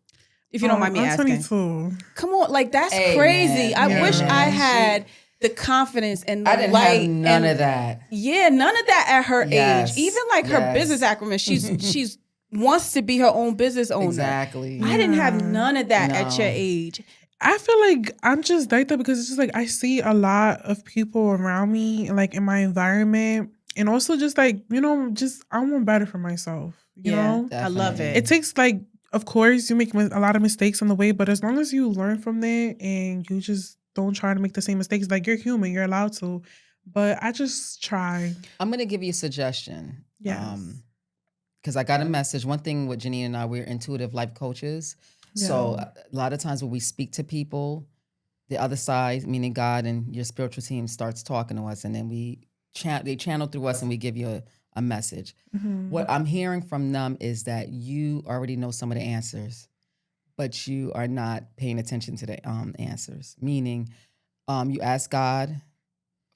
If you don't mind me I'm asking. 22. Come on, like, that's Amen. crazy. I Yeah. wish I had the confidence and the I didn't light. have none of that. Yeah, none of that at her Yes. age. Even like her business acumen, she's wants to be her own business owner. Exactly. I didn't have none of that No. at your age. I feel like I'm just like that because it's just like I see a lot of people around me, like in my environment, and also just like, just I want better for myself. You know, I love Definitely. it. it takes like, of course, you make a lot of mistakes on the way, but as long as you learn from it and you just don't try to make the same mistakes, like you're human, you're allowed to. But I just try. I'm going to give you a suggestion. Yes. Because I got a message. One thing with Janine and I, we're intuitive life coaches. So a lot of times when we speak to people, the other side, meaning God and your spiritual team, starts talking to us, and then they channel through us and we give you a message. Mhm. What I'm hearing from them is that you already know some of the answers, but you are not paying attention to the answers. Meaning, you ask God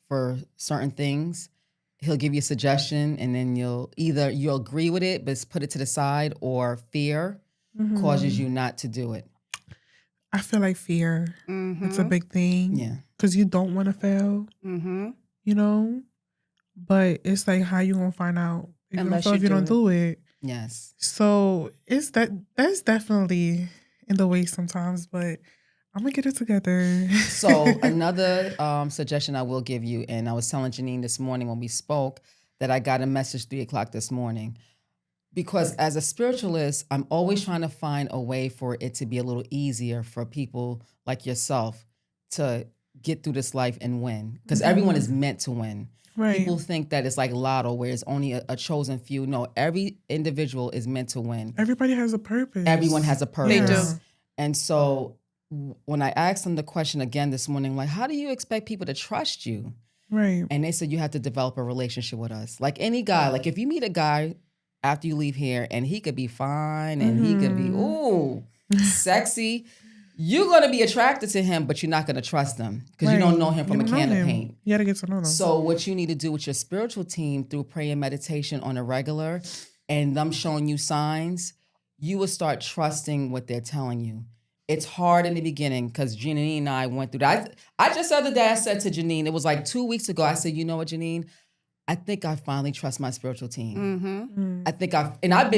for certain things, He'll give you a suggestion, and then you'll agree with it, but put it to the side, or fear causes you not to do it. I feel like fear. It's a big thing. Yeah. Because you don't want to fail, but it's like, how you going to find out if you don't fail if you don't do it? Yes. So that's definitely in the way sometimes, but I'm going to get it together. So another suggestion I will give you, and I was telling Janine this morning when we spoke that I got a message 3:00 this morning. Because as a spiritualist, I'm always trying to find a way for it to be a little easier for people like yourself to get through this life and win. Because everyone is meant to win. Right. People think that it's like lotto, where it's only a chosen few. No, every individual is meant to win. Everybody has a purpose. Everyone has a purpose. They do. And so when I asked them the question again this morning, like, how do you expect people to trust you? Right. And they said, you have to develop a relationship with us. Like any guy, like if you meet a guy after you leave here and he could be fine and he could be, sexy, you're going to be attracted to him, but you're not going to trust him because you don't know him from a can of paint. You got to get to know them. So what you need to do with your spiritual team through prayer and meditation on a regular and them showing you signs, you will start trusting what they're telling you. It's hard in the beginning because Janine and I went through that. I just the other day I said to Janine, it was like 2 weeks ago, I said, you know what, Janine? I think I finally trust my spiritual team. I think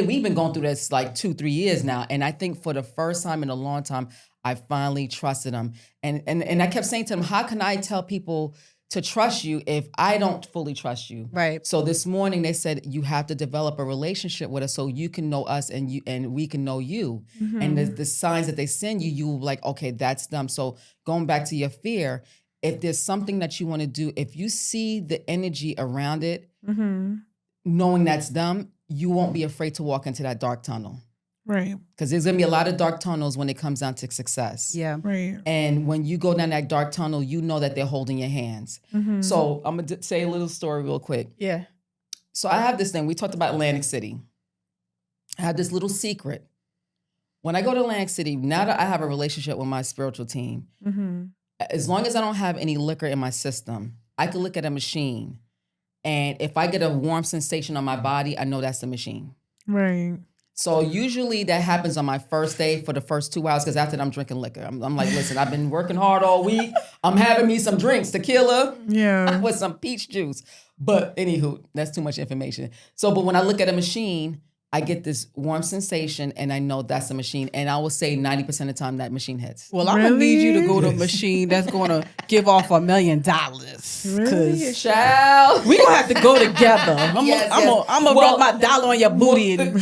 we've been going through this like 2-3 years now. And I think for the first time in a long time, I finally trusted them. And I kept saying to them, how can I tell people to trust you if I don't fully trust you? Right. So this morning they said, you have to develop a relationship with us so you can know us and we can know you. And the signs that they send you, you like, okay, that's them. So going back to your fear, if there's something that you want to do, if you see the energy around it, knowing that's them, you won't be afraid to walk into that dark tunnel. Right. Because there's going to be a lot of dark tunnels when it comes down to success. Yeah. Right. And when you go down that dark tunnel, you know that they're holding your hands. So I'm going to say a little story real quick. Yeah. So I have this thing. We talked about Atlantic City. I have this little secret. When I go to Atlantic City, now that I have a relationship with my spiritual team, Mm-hmm. as long as I don't have any liquor in my system, I can look at a machine. And if I get a warm sensation on my body, I know that's the machine. Right. So usually that happens on my first day for the first 2 hours because after that I'm drinking liquor. I'm like, listen, I've been working hard all week. I'm having me some drinks, tequila Yeah. with some peach juice. But anywho, that's too much information. So, but when I look at a machine, I get this warm sensation and I know that's a machine. And I will say 90% of the time that machine hits. Well, I'm gonna need you to go to a Yes. machine that's gonna give off $1 million. Really? Cause Child. we gonna have to go together. I'm Yes, gonna yes. rub Well, my dollar on your booty and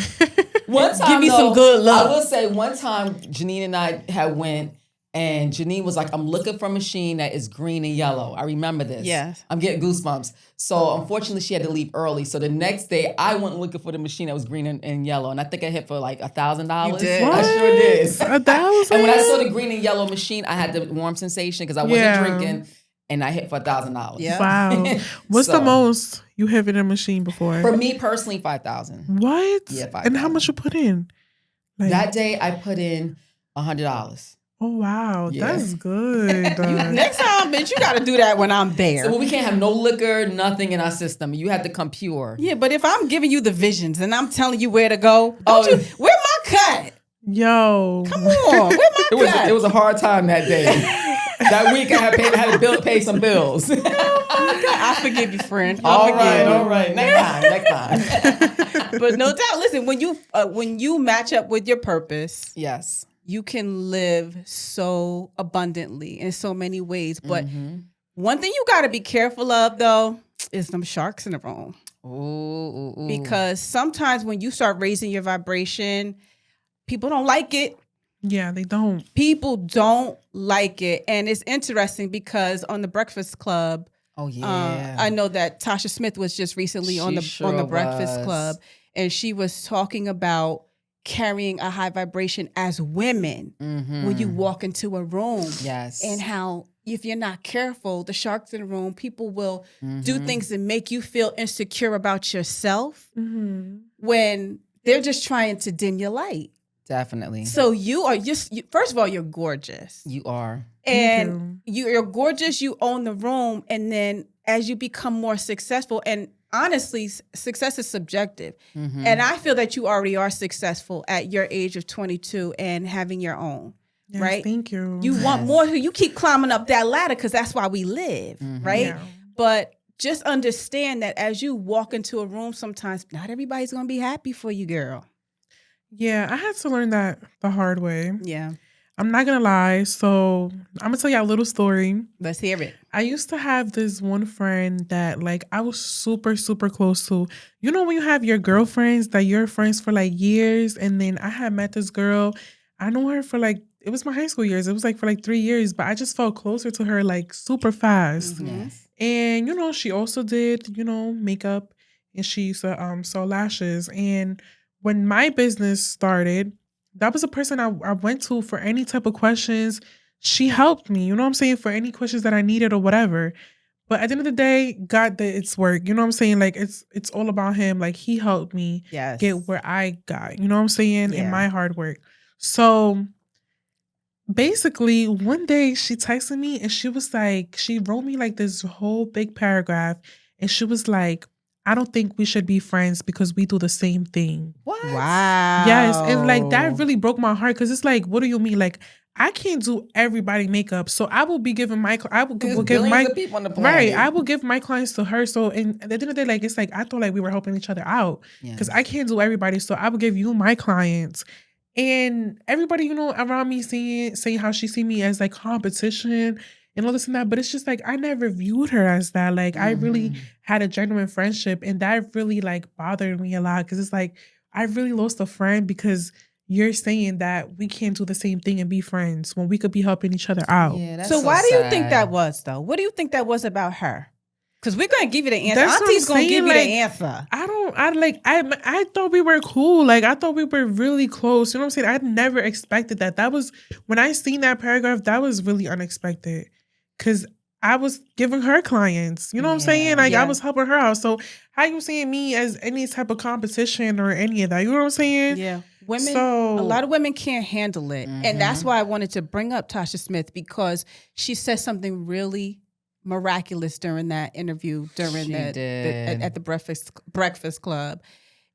One time, give me some though, good love. I will say one time Janine and I had went and Janine was like, I'm looking for a machine that is green and yellow. I remember this. Yes. I'm getting goosebumps. So unfortunately she had to leave early. So the next day I went looking for the machine that was green and yellow. And I think I hit for like $1,000. You did. I sure did. $1,000? And when I saw the green and yellow machine, I had the warm sensation because I wasn't Yeah. drinking and I hit for $1,000. Yeah. Wow. What's the So, most you have in a machine before? For me personally, 5,000. What? Yeah, And how 5,000. much you put in? Like, That day I put in $100. oh wow, Yeah. that's good. Next time, bitch, you gotta do that when I'm there. So we can't have no liquor, nothing in our system. You have to come pure. Yeah, but if I'm giving you the visions and I'm telling you where to go, Oh. don't you? Where my cut? Yo. Come on, where my cut? It was a hard time that day. That week I had to pay some bills. I forgive you, friend. all I right. Next time. But no doubt, listen, when you match up with your purpose, Yes. you can live so abundantly in so many ways. But Mhm. one thing you got to be careful of, though, is them sharks in the room. Ooh. Because sometimes when you start raising your vibration, people don't like it. Yeah, they don't. People don't like it. And it's interesting because on the Breakfast Club, Oh yeah. I know that Tasha Smith was just recently on the She Breakfast was. Club, and she was talking about carrying a high vibration as women when you walk into a room. Yes. And how if you're not careful, the sharks in the room, people will do Mhm. things that make you feel insecure about yourself Mm-hmm. when they're just trying to dim your light. Definitely. So you are first of all, you're gorgeous. You are. And you're gorgeous, you own the room. And then as you become more successful, and honestly, success is subjective. Mhm. And I feel that you already are successful at your age of 22 and having your own, Yes, right? Thank you. You want more, you keep climbing up that ladder because that's why we live, right? Yeah. But just understand that as you walk into a room, sometimes not everybody's going to be happy for you, girl. Yeah, I had to learn that the hard way. Yeah. I'm not gonna lie. So I'm gonna tell you a little story. Let's hear it. I used to have this one friend that like I was super, super close to. You know when you have your girlfriends that you're friends for like years, and then I had met this girl. I know her for like, it was my high school years. It was like for like 3 years, but I just felt closer to her like super fast. Yes. And you know, she also did, you know, makeup, and she used to sew lashes. And when my business started, that was a person I went to for any type of questions. She helped me, you know what I'm saying, for any questions that I needed or whatever. But at the end of the day, God did its work. You know what I'm saying? Like it's all about him. Like he helped me Yes. get where I got, you know what I'm saying, in Yeah. my hard work. So basically, one day she texted me and she was like, she wrote me like this whole big paragraph, and she was like, I don't think we should be friends because we do the same thing. What? Wow. Yes. And like that really broke my heart because it's like, what do you mean? Like, I can't do everybody makeup. So I will be giving my, There's will give billions my, of people on the planet. right. I will give my clients to her. So and at the end of the day, like, it's like, I thought like we were helping each other out because I can't do everybody. So I will give you my clients. And everybody, you know, around me saying how she see me as like competition and all this and that. But it's just like, I never viewed her as that. Like, I really had a genuine friendship, and that really like bothered me a lot because it's like, I really lost a friend because you're saying that we can't do the same thing and be friends when we could be helping each other out. Yeah, that's So why do you think sad. that was, though? What do you think that was about her? Because we're going to give you the answer. That's what I'm Auntie's going to give saying, you like, the answer. I thought we were cool. Like, I thought we were really close. You know what I'm saying? I never expected that. That was, when I seen that paragraph, that was really unexpected. Because I was giving her clients. You know what I'm saying? Like I Yeah. was helping her out. So how you seeing me as any type of competition or any of that? You know what I'm saying? Yeah. Women, So a lot of women can't handle it. And that's why I wanted to bring up Tasha Smith, because she said something really miraculous during that interview during She at did. the Breakfast Club,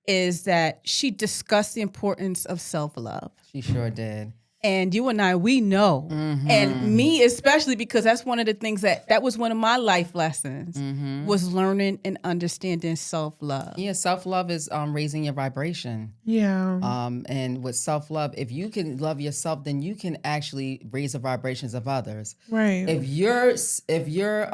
is that she discussed the importance of self-love. She sure did. And you and I, we know. Mm-hmm. And me especially, because that's one of the things that was one of my life lessons, was learning and understanding self-love. Yeah, self-love is raising your vibration. yeah. And with self-love, if you can love yourself, then you can actually raise the vibrations of others. Right. If your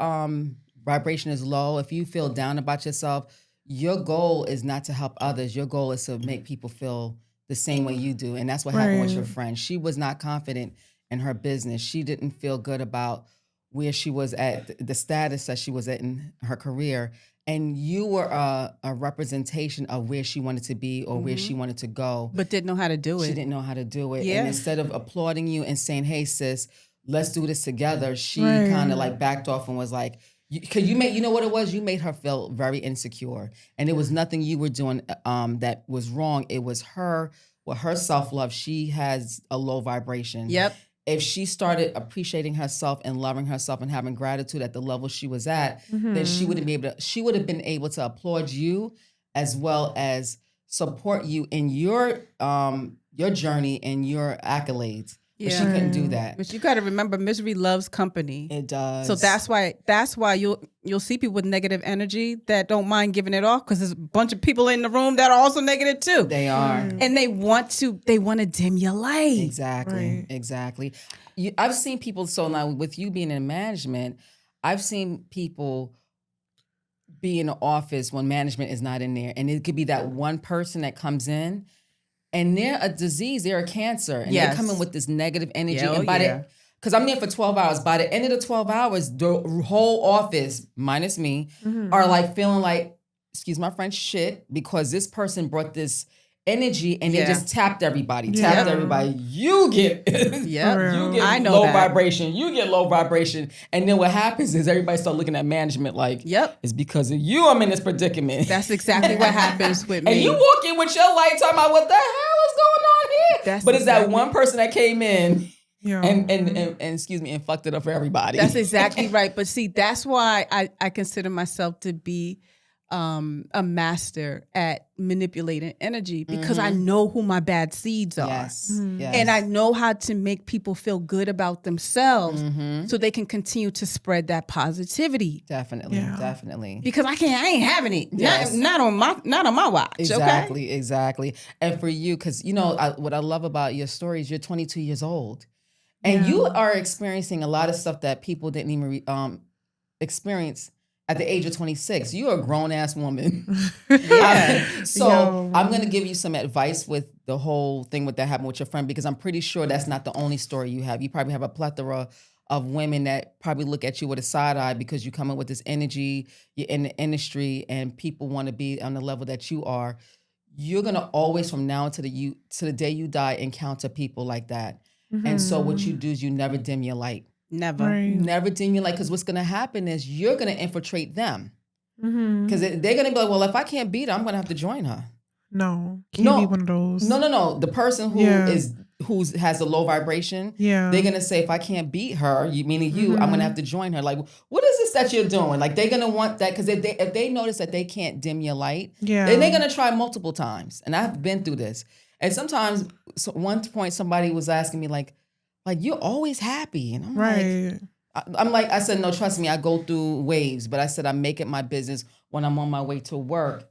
vibration is low, if you feel down about yourself, your goal is not to help others. Your goal is to make people feel the same way you do. And that's what happened with your friend. She was not confident in her business. She didn't feel good about where she was at, the status that she was at in her career. And you were a representation of where she wanted to be or where she wanted to go. But didn't know how to do it. She didn't know how to do it. Yeah. And instead of applauding you and saying, hey, sis, let's do this together, she kind of like backed off and was like, because you know what it was? You made her feel very insecure. And it was nothing you were doing that was wrong. It was her, with her self-love. She has a low vibration. Yep. If she started appreciating herself and loving herself and having gratitude at the level she was at, then she would have been able to applaud you as well as support you in your journey and your accolades. But she couldn't do that. But you got to remember, misery loves company. It does. So that's why you'll see people with negative energy that don't mind giving it off, because there's a bunch of people in the room that are also negative too. They are. And they want to dim your light. Exactly. Exactly. I've seen people, so now with you being in management, I've seen people be in the office when management is not in there. And it could be that one person that comes in and they're a disease, they're a cancer. And they come in with this negative energy. And because I'm there for 12 hours. By the end of the 12 hours, the whole office, minus me, are like feeling like, excuse my French, shit, because this person brought this energy and they just tapped everybody. You get I know low that. vibration. You get low vibration. And then what happens is everybody start looking at management like, it's because of you I'm in this predicament. That's exactly what happens with me. And you walk in with your light talking about what the hell is going on here? But it's that one person that came in and excuse me, and fucked it up for everybody. That's exactly right. But see, that's why I consider myself to be a master at manipulating energy, because I know who my bad seeds are. Yes. And I know how to make people feel good about themselves so they can continue to spread that positivity. Definitely. Because I ain't having it. Yes. Not on my watch. Exactly. And for you, because what I love about your story is you're 22 years old. And you are experiencing a lot of stuff that people didn't even experience at the age of 26. You're a grown-ass woman. So I'm going to give you some advice with the whole thing with that happened with your friend, because I'm pretty sure that's not the only story you have. You probably have a plethora of women that probably look at you with a side eye because you come in with this energy, you're in the industry, and people want to be on the level that you are. You're going to always, from now to the day you die, encounter people like that. And so what you do is you never dim your light. Never dim your light, because what's going to happen is you're going to infiltrate them. Because they're going to be like, well, if I can't beat her, I'm going to have to join her. No, can't be one of those. No. The person who has a low vibration, they're going to say, if I can't beat her, meaning you, I'm going to have to join her. Like, what is this that you're doing? Like, they're going to want that, because if they notice that they can't dim your light, then they're going to try multiple times. And I've been through this. And sometimes, one point, somebody was asking me, like, you're always happy. And I'm like, I said, no, trust me, I go through waves. But I said, I make it my business when I'm on my way to work.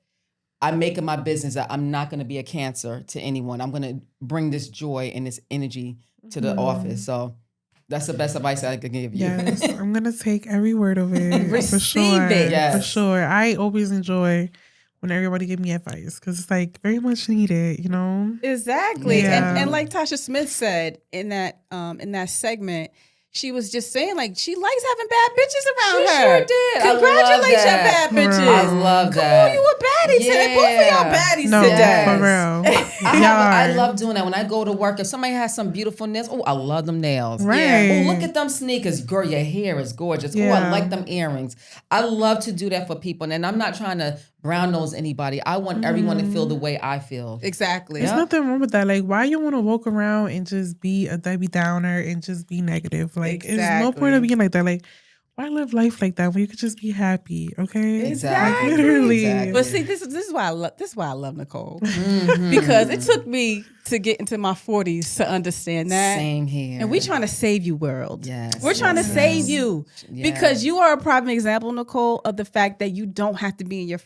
I make it my business that I'm not going to be a cancer to anyone. I'm going to bring this joy and this energy to the office. So that's the best advice I could give you. Yes, I'm going to take every word of it. Receive it. Yes. For sure. I always enjoy when everybody give me advice, because it's like very much needed, you know? Exactly. And like Tasha Smith said in that segment, she was just saying like she likes having bad bitches around She her. sure did. Congratulations, that. bad bitches. I love Come that. on, you a baddie today. Both of y'all baddies No, today. for real. I love doing that. When I go to work, if somebody has some beautiful nails, oh, I love them nails. Right. Oh, look at them sneakers. Girl, your hair is gorgeous. Oh, I Yeah. like them earrings. I love to do that for people. And I'm not trying to brown nose anybody. I want everyone to feel the way I feel. Exactly. There's nothing wrong with that. Like, why you want to walk around and just be a Debbie Downer and just be negative? Like, there's no point of being like that. Like, why live life like that when you could just be happy? Okay, Exactly. Like, literally. Exactly. But see, this is why I love Nicole because it took me to get into my 40s to understand that. Same here. And we trying to save you, world. Yes. We're trying to save you because you are a prime example, Nicole, of the fact that you don't have to be in your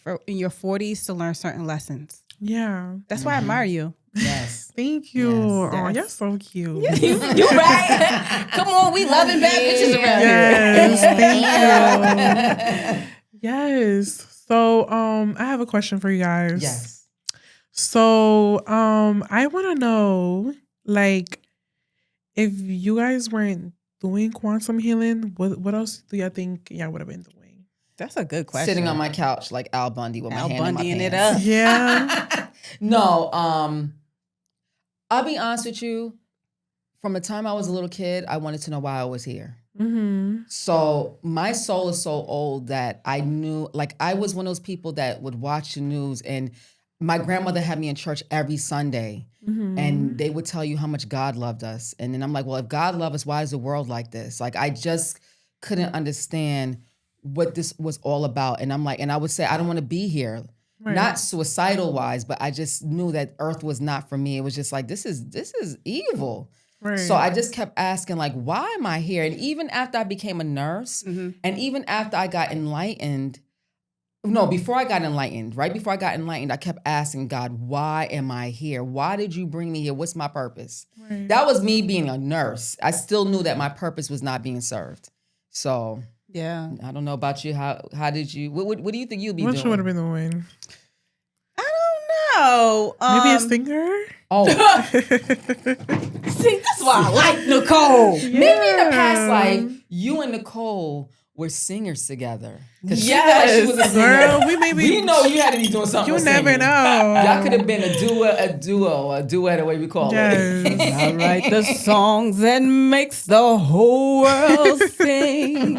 40s to learn certain lessons. Yeah. That's why I admire you. Yes. Thank you. Yes. Oh, Yes. you're so cute. You right? Come on, we loving bad bitches around Yes. Thank you. Yes. So, I have a question for you guys. Yes. So, I want to know, like, if you guys weren't doing quantum healing, what else do you think y'all would have been doing? That's a good question. Sitting on my couch like Al Bundy with my Al hand Bundying in my it pants. up. Yeah. No, I'll be honest with you. From the time I was a little kid, I wanted to know why I was here. Mm-hmm. So my soul is so old that I knew, like I was one of those people that would watch the news, and my grandmother had me in church every Sunday, Mm-hmm. and they would tell you how much God loved us. And then I'm like, well, if God loved us, why is the world like this? Like I just couldn't understand what this was all about. And I'm like, and I would say, I don't want to be here. Right. Not suicidal wise, but I just knew that earth was not for me. It was just like, this is evil. Right. So I just kept asking, like, why am I here? And even after I became a nurse, and even after I got enlightened, no, before I got enlightened, right before I got enlightened, I kept asking God, why am I here? Why did you bring me here? What's my purpose? Right. That was me being a nurse. I still knew that my purpose was not being served. So Yeah. I don't know about you. How did you? What do you think you'd be What doing? you would have been doing? I don't know. Maybe a singer? Oh, See, that's why I like Nicole. maybe in the past life, you and Nicole were singers together. 'Cause she felt like she was a singer. Girl, we know you had to be doing something. You with never singing. know. Y'all could have been a duet, the way we call Yes. it. I write the songs that makes the whole world sing.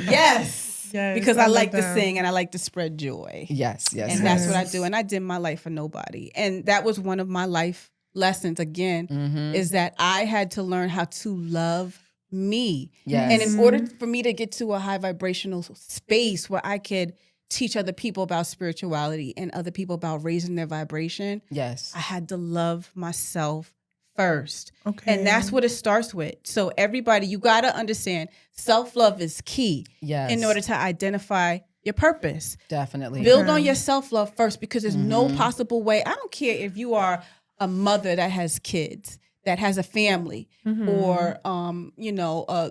Yes. Yes, Because I I love like to that. sing and I like to spread joy. Yes. And that's what I do. And I dim my light for nobody. And that was one of my life lessons again, is that I had to learn how to love me. Yes. And in order for me to get to a high vibrational space where I could teach other people about spirituality and other people about raising their vibration, Yes. I had to love myself first. Okay. And that's what it starts with. So everybody, you got to understand, self-love is key Yes. in order to identify your purpose. Definitely. Build on your self-love first, because there's no possible way. I don't care if you are a mother that has kids, that has a family, or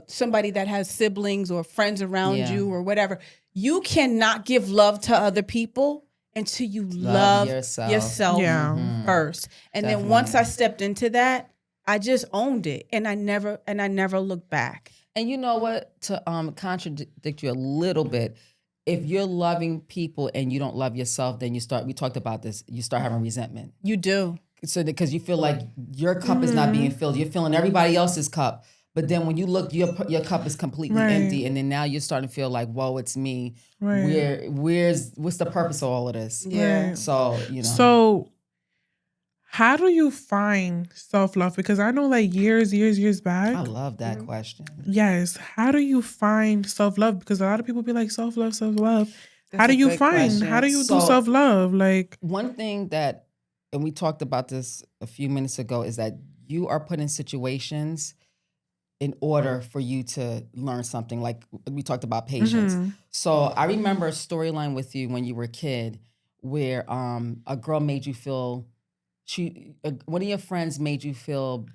somebody that has siblings or friends around Yeah. you or whatever. You cannot give love to other people until you love yourself Yeah. first. And then once I stepped into that, I just owned it, and I never looked back. And you know what? To contradict you a little bit, if you're loving people and you don't love yourself, then we talked about this, you start having resentment. You do. So because you feel like your cup is not being filled, you're filling everybody else's cup. But then when you look, your cup is completely Right. empty, and then now you're starting to feel like, whoa, it's me. Right. What's the purpose of all of this? Yeah. Right. So So, how do you find self-love? Because I know, like, years back. I love that question. Yes. How do you find self-love? Because a lot of people be like, self-love. How That's do a you good find? question. How do you So- do self-love? Like, One thing that, and we talked about this a few minutes ago, is that you are put in situations in order for you to learn something. Like we talked about patience. So I remember a storyline with you when you were a kid where a girl made you feel, one of your friends made you feel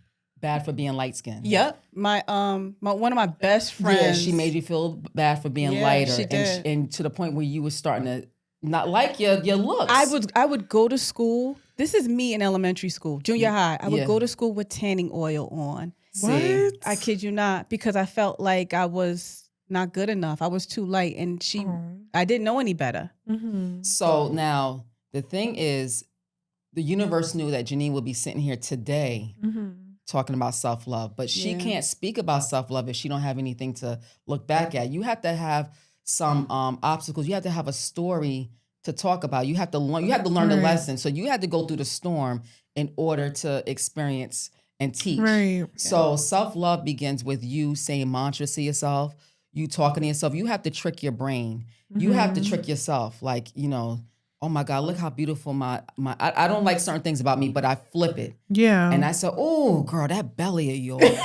bad for being light skinned. Yep. My one of my best friends. Yeah, she made you feel bad for being Yeah, lighter. she did. And to the point where you were starting to not like your looks. I would go to school This is me in elementary school, junior high. I would Yeah. go to school with tanning oil on. See? What? I kid you not, because I felt like I was not good enough. I was too light, and I didn't know any better. Mm-hmm. So now the thing is, the universe knew that Janine would be sitting here today Mm-hmm. talking about self-love, but she Yeah. can't speak about self-love if she don't have anything to look back at. You have to have some obstacles. You have to have a story to talk about. You have to learn. You have to learn the Right. lesson. So you had to go through the storm in order to experience and teach. Right. So self-love begins with you saying mantras to yourself, you talking to yourself. You have to trick your brain. You have to Mhm. trick yourself. Like, oh my God, look how beautiful I don't like certain things about me, but I flip it. Yeah. And I said, oh girl, that belly of yours.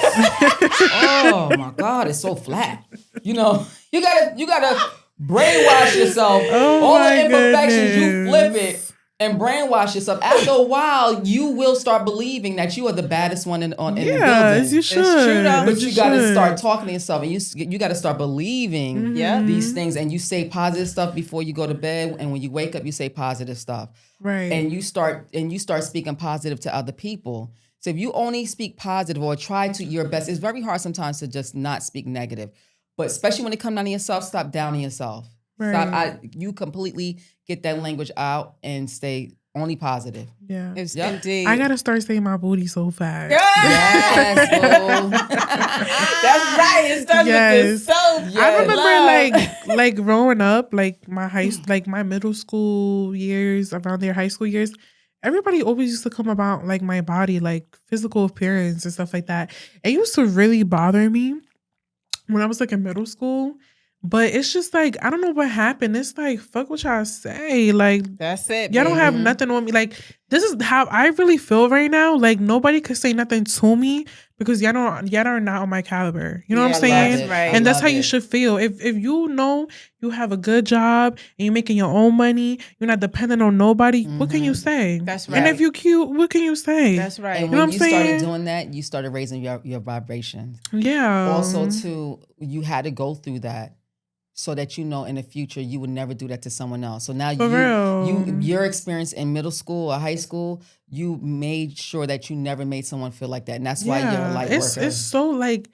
Oh my God, it's so flat. You gotta brainwash yourself. Oh All my the imperfections, you flip goodness. it and brainwash yourself. After a while, you will start believing that you are the baddest one in the building. Yes, you should. true, though. But you got to should. start talking to yourself, and you got to start believing Yeah. these things, and you say positive stuff before you go to bed, and when you wake up, you say positive stuff, Right. and you start speaking positive to other people. So if you only speak positive or try to your best, it's very hard sometimes to just not speak negative. But especially when it comes down to yourself, stop downing yourself. Right. You completely get that language out and stay only positive. Yeah. It's Yep. indeed. I gotta start saying my booty so fast. Yes, boo. That's right. It starts Yes. with the self. I remember love. like growing up, like my middle school years, around their high school years, everybody always used to come about like my body, like physical appearance and stuff like that. It used to really bother me when I was like in middle school. But it's just like, I don't know what happened. It's like, fuck what y'all say. Like, That's it. y'all don't have Mhm. nothing on me. Like, this is how I really feel right now. Like, nobody could say nothing to me because y'all are not on my caliber. You know what I'm Yeah, saying? that's right. And that's how love you it. should feel. If you know you have a good job and you're making your own money, you're not dependent on nobody, what can you Mhm. say? That's And if right. you cute, what can you say? That's right. And You know when what you I'm started saying? doing that, you started raising your vibration. Yeah. Also, too, you had to go through that so that in the future you would never do that to someone else. So now For real. your experience in middle school or high school, you made sure that you never made someone feel like that, and that's why you're a light it's worker. it's so like,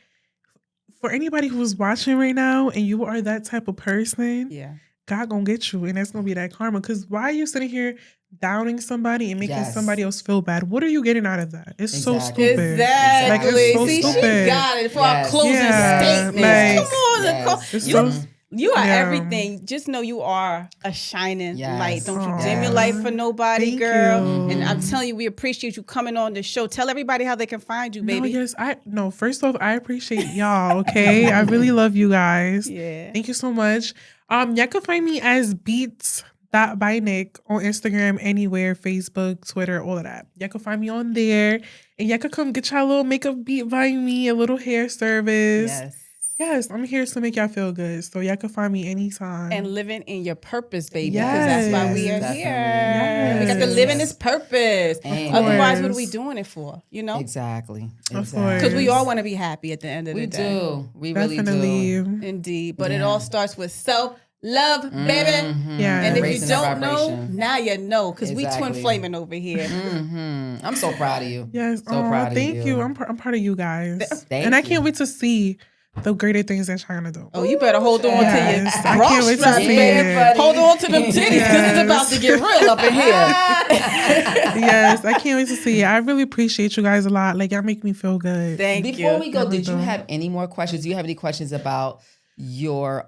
for anybody who's watching right now and you are that type of person, Yeah. God gonna get you, and that's gonna be that karma. Because why are you sitting here downing somebody and making Yes. somebody else feel bad? What are you getting out of that? It's so Exactly. stupid. Exactly. Like, it's so See, stupid. she got it for our Yes. closing Yeah, statement. like- Come on, Yes. Nicole. It's You, so- you are Yeah. everything. Just know you are a shining Yes. light. Don't you Aw. dim your light for nobody, Thank girl. you. And I'm telling you, we appreciate you coming on the show. Tell everybody how they can find you, baby. First off, I appreciate y'all. Okay, I really love you guys. Yeah. Thank you so much. Y'all can find me as Beats by Nick on Instagram, anywhere, Facebook, Twitter, all of that. Y'all can find me on there, and y'all can come get y'all a little makeup beat by me, a little hair service. Yes, I'm here to make y'all feel good. So y'all can find me anytime. And living in your purpose, baby. Because that's why we are Yes, here. definitely. We got to Yes. live in this purpose. Amen. Otherwise, what are we course. doing it for? You know? Exactly. Of Because we course. all want to be happy at the end of We the day. do. We really Definitely. do. Indeed. But it Yeah. all starts with self-love, baby. Mhm. Yeah. And if you Raising that don't know, vibration. now you know. Because we twin Exactly. flaming over here. I'm so proud of you. Yes. So proud of thank you. you. I'm proud of you guys. Thank and I you. can't wait to see the greater things that y'all gonna do. Oh, you better hold on Yes, to I your can't bra wait to strap, see baby. it. Hold on to them titties because Yes. it's about to get real up in here. Yes, I can't wait to see it. I really appreciate you guys a lot. Like, y'all make me feel good. Thank Before you. we go, did you Everything. have any more questions? Do you have any questions about your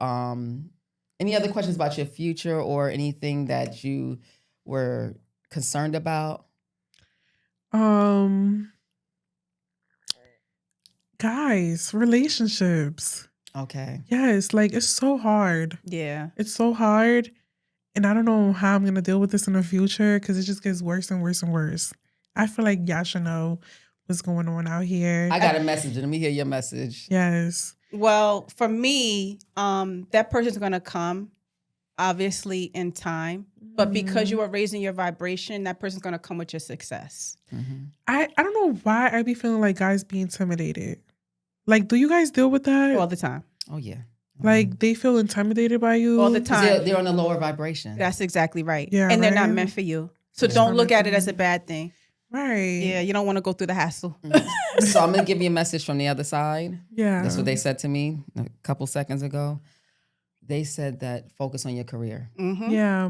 any other questions about your future or anything that you were concerned about? Guys, relationships. Okay. Yes, like, it's so hard. Yeah. It's so hard. And I don't know how I'm gonna deal with this in the future because it just gets worse and worse and worse. I feel like y'all should know what's going on out here. I got a message. Let me hear your message. Yes. Well, for me, that person's going to come, obviously, in time. But because you are raising your vibration, that person's going to come with your success. Mhm. I don't know why I be feeling like guys be intimidated. Like, do you guys deal with that? All the time. Oh yeah. Like, they feel intimidated by you? All the 'Cause time. they're on a lower vibration. That's exactly right. Yeah, And they're not right? meant for you. So Just don't from look it at to it as me. a bad thing. Right. Yeah, you don't want to go through the hassle. So I'm gonna give you a message from the other side. Yeah. That's what they said to me a couple seconds ago. They said that focus on your career. Mm-hmm. Yeah,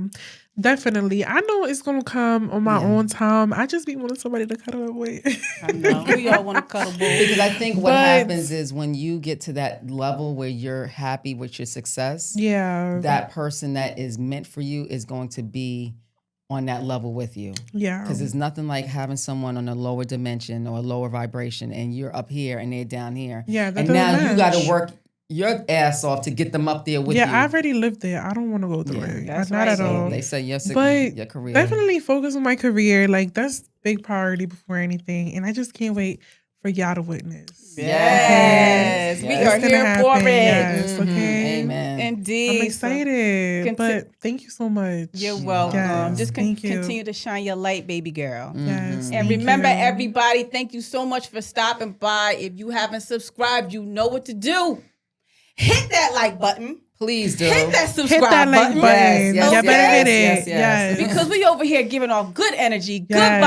definitely. I know it's gonna come on my Yeah. own time. I just be wanting somebody to cuddle up with. I know. We all want to cuddle boo. Because I think what But- happens is when you get to that level where you're happy with your success, Yeah. that person that is meant for you is going to be on that level with you. Yeah. Because there's nothing like having someone on a lower dimension or a lower vibration and you're up here and they're down here. Yeah, that And doesn't now you got to match. work your ass off to get them up there with you. Yeah, I already lived there. I don't want to go through Yeah, it. that's Not right. at So all. they say your But career. definitely focus on my career. Like that's big priority before anything. And I just can't wait for y'all to witness. Yes. Yes. We Yes. are It's gonna here happen. for it. Yes. Mhm. Okay. Amen. Indeed. I'm excited. conti- But thank you so much. You're welcome. Yes, Just thank you. continue to shine your light, baby girl. Yes. And thank remember, you. everybody, thank you so much for stopping by. If you haven't subscribed, you know what to do. Hit that like button. Please do. Hit that subscribe Hit that like button. button. Yes, yes, Y'all better hit yes, it. yes, Yes. Because we over here giving off good energy, good Yes.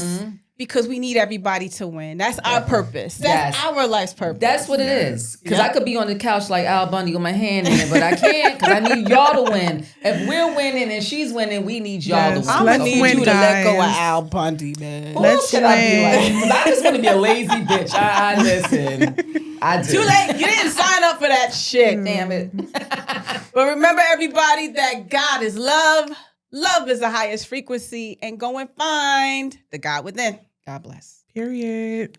vibes. Because we need everybody to win. That's our purpose. That's Yes. our life's purpose. That's what it is. Because Yep. I could be on the couch like Al Bundy with my hand in it, but I can't because I need y'all to win. If we're winning and she's winning, we need y'all Yes. to win. I'm Let's gonna need win, you to let go of guys. Al Bundy, man. Who Let's should I be like? win. 'Cause I just want to be a lazy bitch. I listen. I do. Too late. You didn't sign up for that shit. Damn it. But remember, everybody, that God is love. Love is the highest frequency. And go and find the God within. God bless. Period.